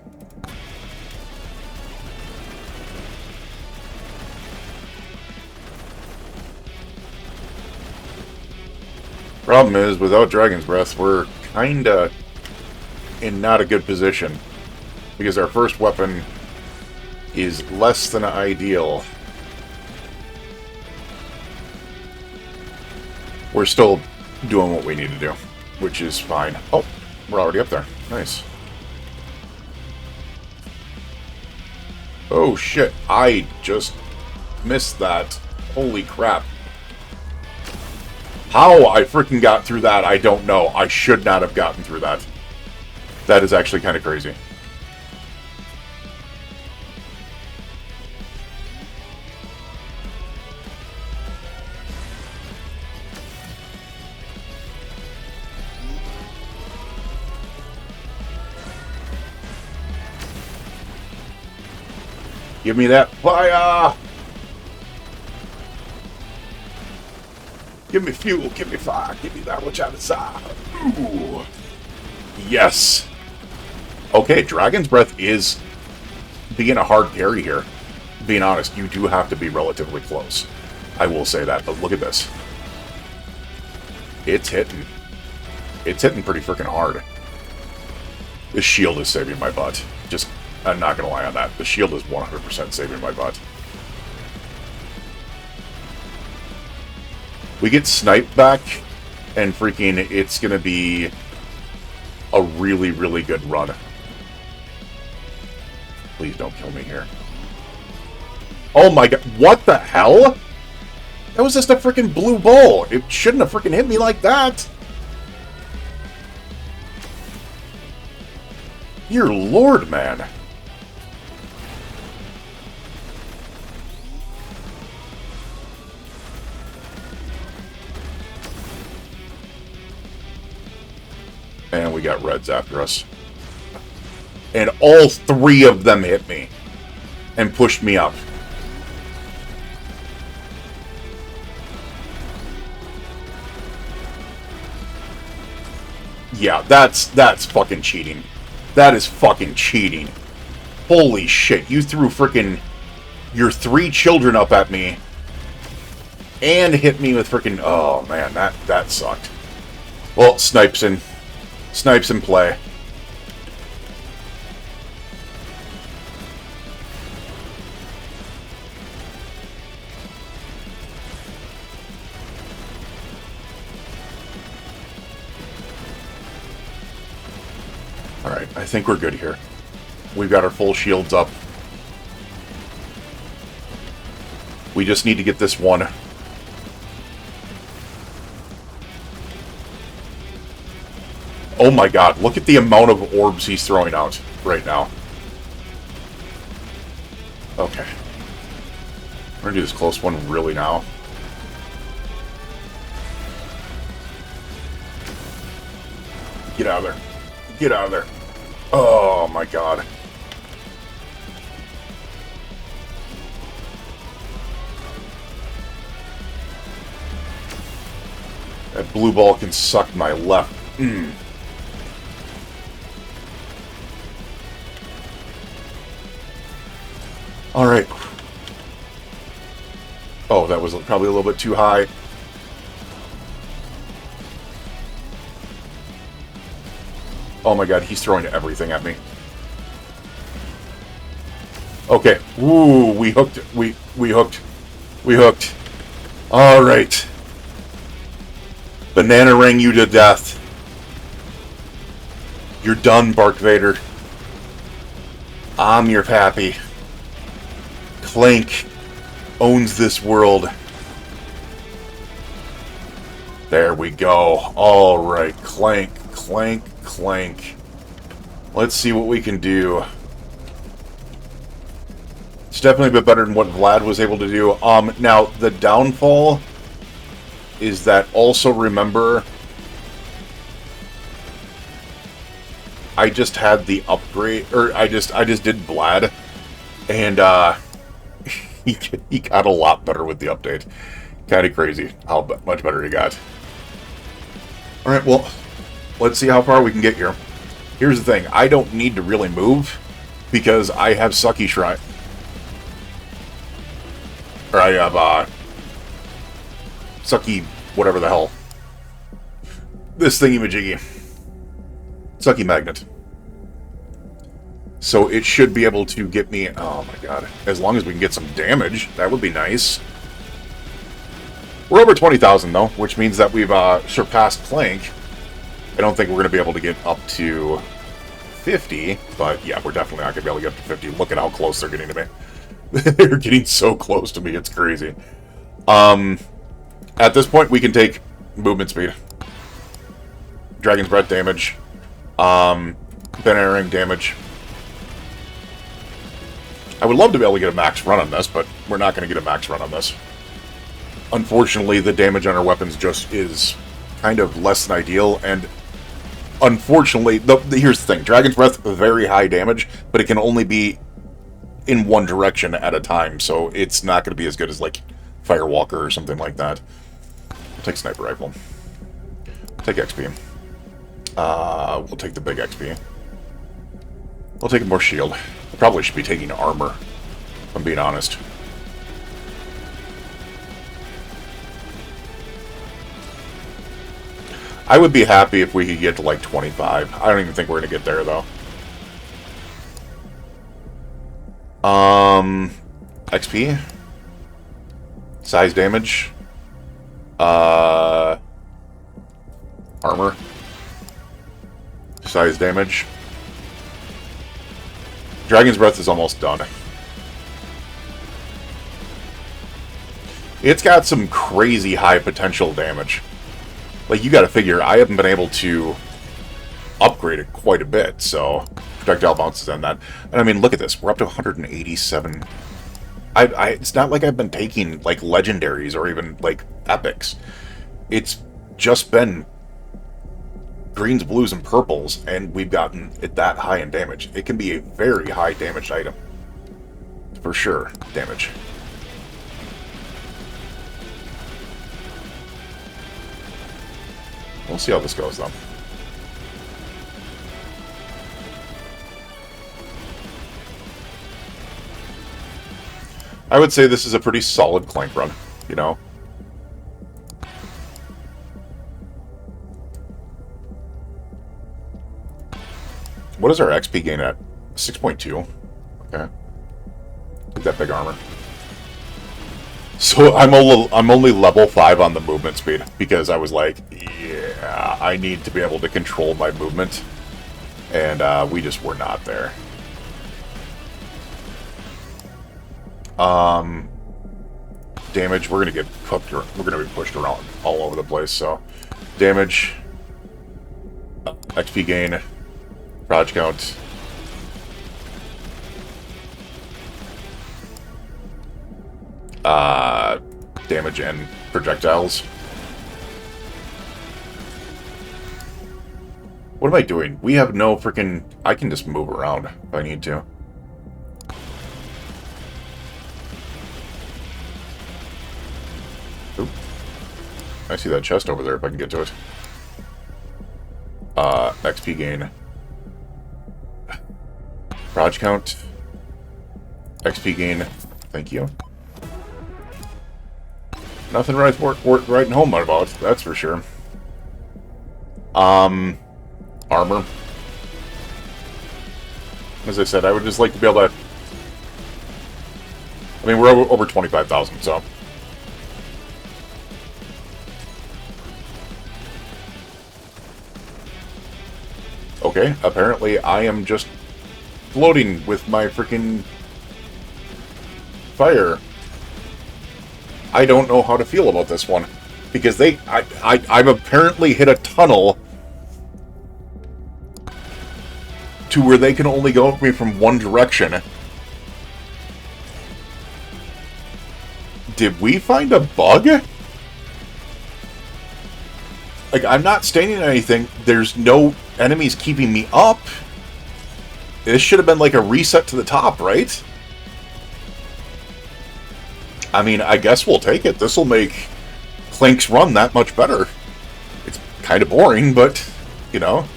Problem is, without Dragon's Breath, we're kinda in not a good position. Because our first weapon is less than ideal. We're still doing what we need to do, which is fine. Oh, we're already up there. Nice. Oh shit, I just missed that. Holy crap. How I freaking got through that, I don't know. I should not have gotten through that. That is actually kind of crazy. Give me that fire! Give me fuel, give me fire, give me that which I desire. Ooh. Yes. Okay, Dragon's Breath is being a hard carry here. Being honest, you do have to be relatively close. I will say that, but look at this. It's hitting. It's hitting pretty freaking hard. This shield is saving my butt. Just, I'm not going to lie on that. The shield is 100% saving my butt. We get sniped back, and freaking, it's going to be a really, really good run. Please don't kill me here. Oh my god, what the hell? That was just a freaking blue ball. It shouldn't have freaking hit me like that. Dear Lord, man. And we got reds after us. And all three of them hit me. And pushed me up. Yeah, that's fucking cheating. That is fucking cheating. Holy shit, you threw frickin' your 3 children up at me. And hit me with frickin'... Oh, man, that sucked. Well, snipes in play. Alright, I think we're good here. We've got our full shields up. We just need to get this one. Oh my god, look at the amount of orbs he's throwing out right now. Okay. We're gonna do this close one really now. Get out of there. Get out of there. Oh my god. That blue ball can suck my left. Alright. Oh, that was probably a little bit too high. Oh my god, he's throwing everything at me. Okay. Ooh, we hooked. We hooked. We hooked. Alright. Banana rang you to death. You're done, Bark Vader. I'm your pappy. Clank owns this world. There we go. Alright, Clank, Clank, Clank. Let's see what we can do. It's definitely a bit better than what Vlad was able to do. Now, the downfall is that also remember... I just had the upgrade, or I just did Vlad, and he got a lot better with the update. Kind of crazy how much better he got. Alright, well, let's see how far we can get here. Here's the thing, I don't need to really move, because I have Sucky Shrine. Or I have, Sucky, whatever the hell. This thingy-majiggy. Sucky Magnet. So it should be able to get me... Oh my god. As long as we can get some damage, that would be nice. We're over 20,000 though, which means that we've surpassed Clank. I don't think we're going to be able to get up to 50, but yeah, we're definitely not going to be able to get up to 50. Look at how close they're getting to me. They're getting so close to me, it's crazy. At this point, we can take movement speed. Dragon's Breath damage. Banana Ring damage. I would love to be able to get a max run on this, but we're not going to get a max run on this. Unfortunately, the damage on our weapons just is kind of less than ideal, and unfortunately, here's the thing. Dragon's Breath, very high damage, but it can only be in one direction at a time, so it's not going to be as good as, like, Firewalker or something like that. We'll take Sniper Rifle. We'll take XP. We'll take the big XP. We'll take more shield. Probably should be taking armor, if I'm being honest. I would be happy if we could get to, like, 25. I don't even think we're going to get there, though. XP. Size damage. Armor. Size damage. Dragon's Breath is almost done. It's got some crazy high potential damage. Like, you gotta figure, I haven't been able to upgrade it quite a bit, so projectile bounces on that. And I mean, look at this. We're up to 187. It's not like I've been taking, like, legendaries or even, like, epics. It's just been greens, blues, and purples, and we've gotten it that high in damage. It can be a very high damaged item. For sure, damage. We'll see how this goes, though. I would say this is a pretty solid Clank run, you know? What is our XP gain at? 6.2. Okay. Take that big armor. So I'm only level 5 on the movement speed, because I was like, yeah, I need to be able to control my movement. And we just were not there. Damage, we're gonna get cooked. We're gonna be pushed around all over the place. So, damage, XP gain, proj count. Damage and projectiles. What am I doing? We have no freaking... I can just move around if I need to. Oop. I see that chest over there if I can get to it. XP gain. Proj count. XP gain. Thank you. Nothing worth writing home about, that's for sure. Armor. As I said, I would just like to be able to... I mean, we're over 25,000, so... Okay, apparently I am just floating with my freaking fire. I don't know how to feel about this one, because I've apparently hit a tunnel to where they can only go with me from one direction. Did we find a bug? Like, I'm not standing on anything. There's no enemies keeping me up. This should have been like a reset to the top, right? I mean, I guess we'll take it. This will make Clank's run that much better. It's kind of boring, but, you know.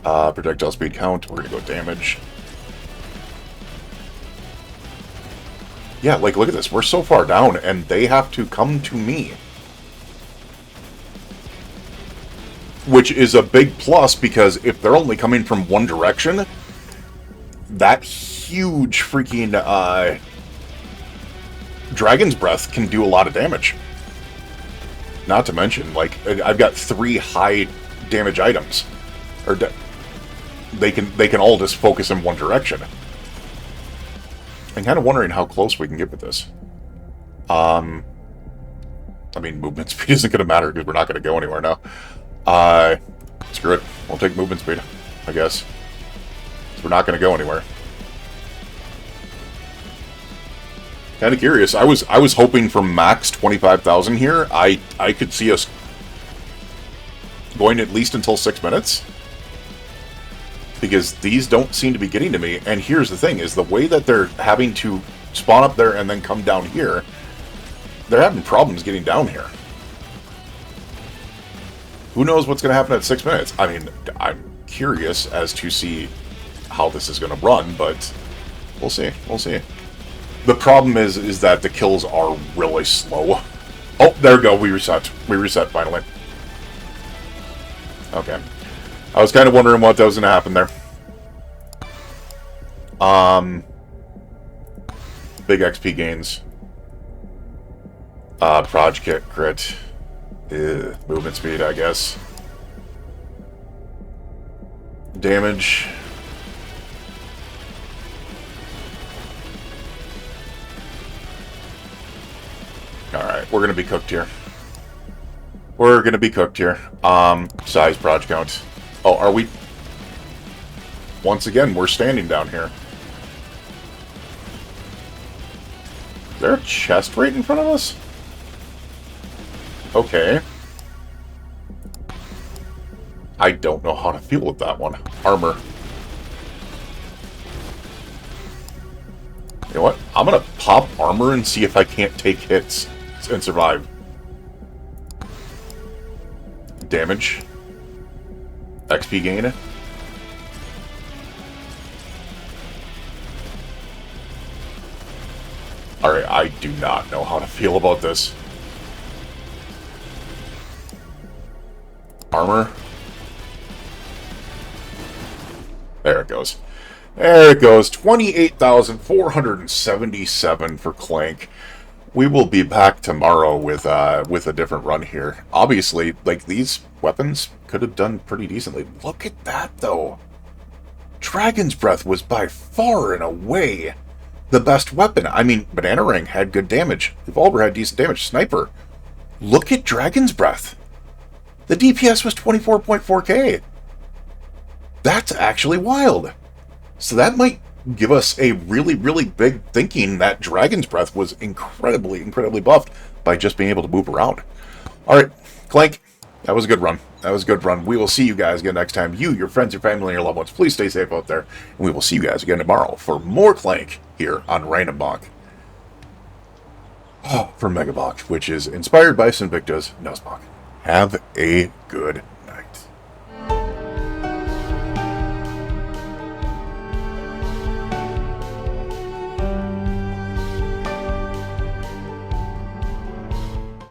Projectile speed count. We're going to go damage. Yeah, like, look at this. We're so far down, and they have to come to me. Which is a big plus, because if they're only coming from one direction, that huge freaking, Dragon's Breath can do a lot of damage. Not to mention, like, I've got 3 high damage items. Or they can all just focus in one direction. I'm kind of wondering how close we can get with this. I mean, movement speed isn't going to matter because we're not going to go anywhere now. Screw it. We'll take movement speed, I guess. So we're not going to go anywhere. Kind of curious. I was hoping for max 25,000 here. I could see us going at least until 6 minutes. because these don't seem to be getting to me. And here's the thing, is the way that they're having to spawn up there and then come down here, they're having problems getting down here. Who knows what's going to happen at 6 minutes? I mean, I'm curious as to see how this is going to run, but we'll see. We'll see. The problem is that the kills are really slow. Oh, there we go. We reset. We reset finally. Okay. I was kind of wondering what that was going to happen there. Big XP gains. Proj kit crit. Movement speed, I guess. Damage. Alright, we're gonna be cooked here. We're gonna be cooked here. Size proj count. Oh, are we? Once again, we're standing down here. Is there a chest right in front of us? Okay. I don't know how to feel with that one. Armor. You know what? I'm gonna pop armor and see if I can't take hits and survive. Damage. XP gain. Alright, I do not know how to feel about this. Armor. There it goes. There it goes. 28,477 for Clank. We will be back tomorrow with a different run here. Obviously, like, these weapons could have done pretty decently. Look at that, though. Dragon's Breath was by far and away the best weapon. I mean, Banana Ring had good damage. Revolver had decent damage. Sniper. Look at Dragon's Breath. The DPS was 24.4k. That's actually wild. So that might give us a really, really big thinking that Dragon's Breath was incredibly, incredibly buffed by just being able to move around. Alright, Clank, that was a good run. That was a good run. We will see you guys again next time. You, your friends, your family, and your loved ones, please stay safe out there. And we will see you guys again tomorrow for more Clank here on RandomBonk. For Megabonk, which is inspired by Sinvicta's Nuzbonk. Have a good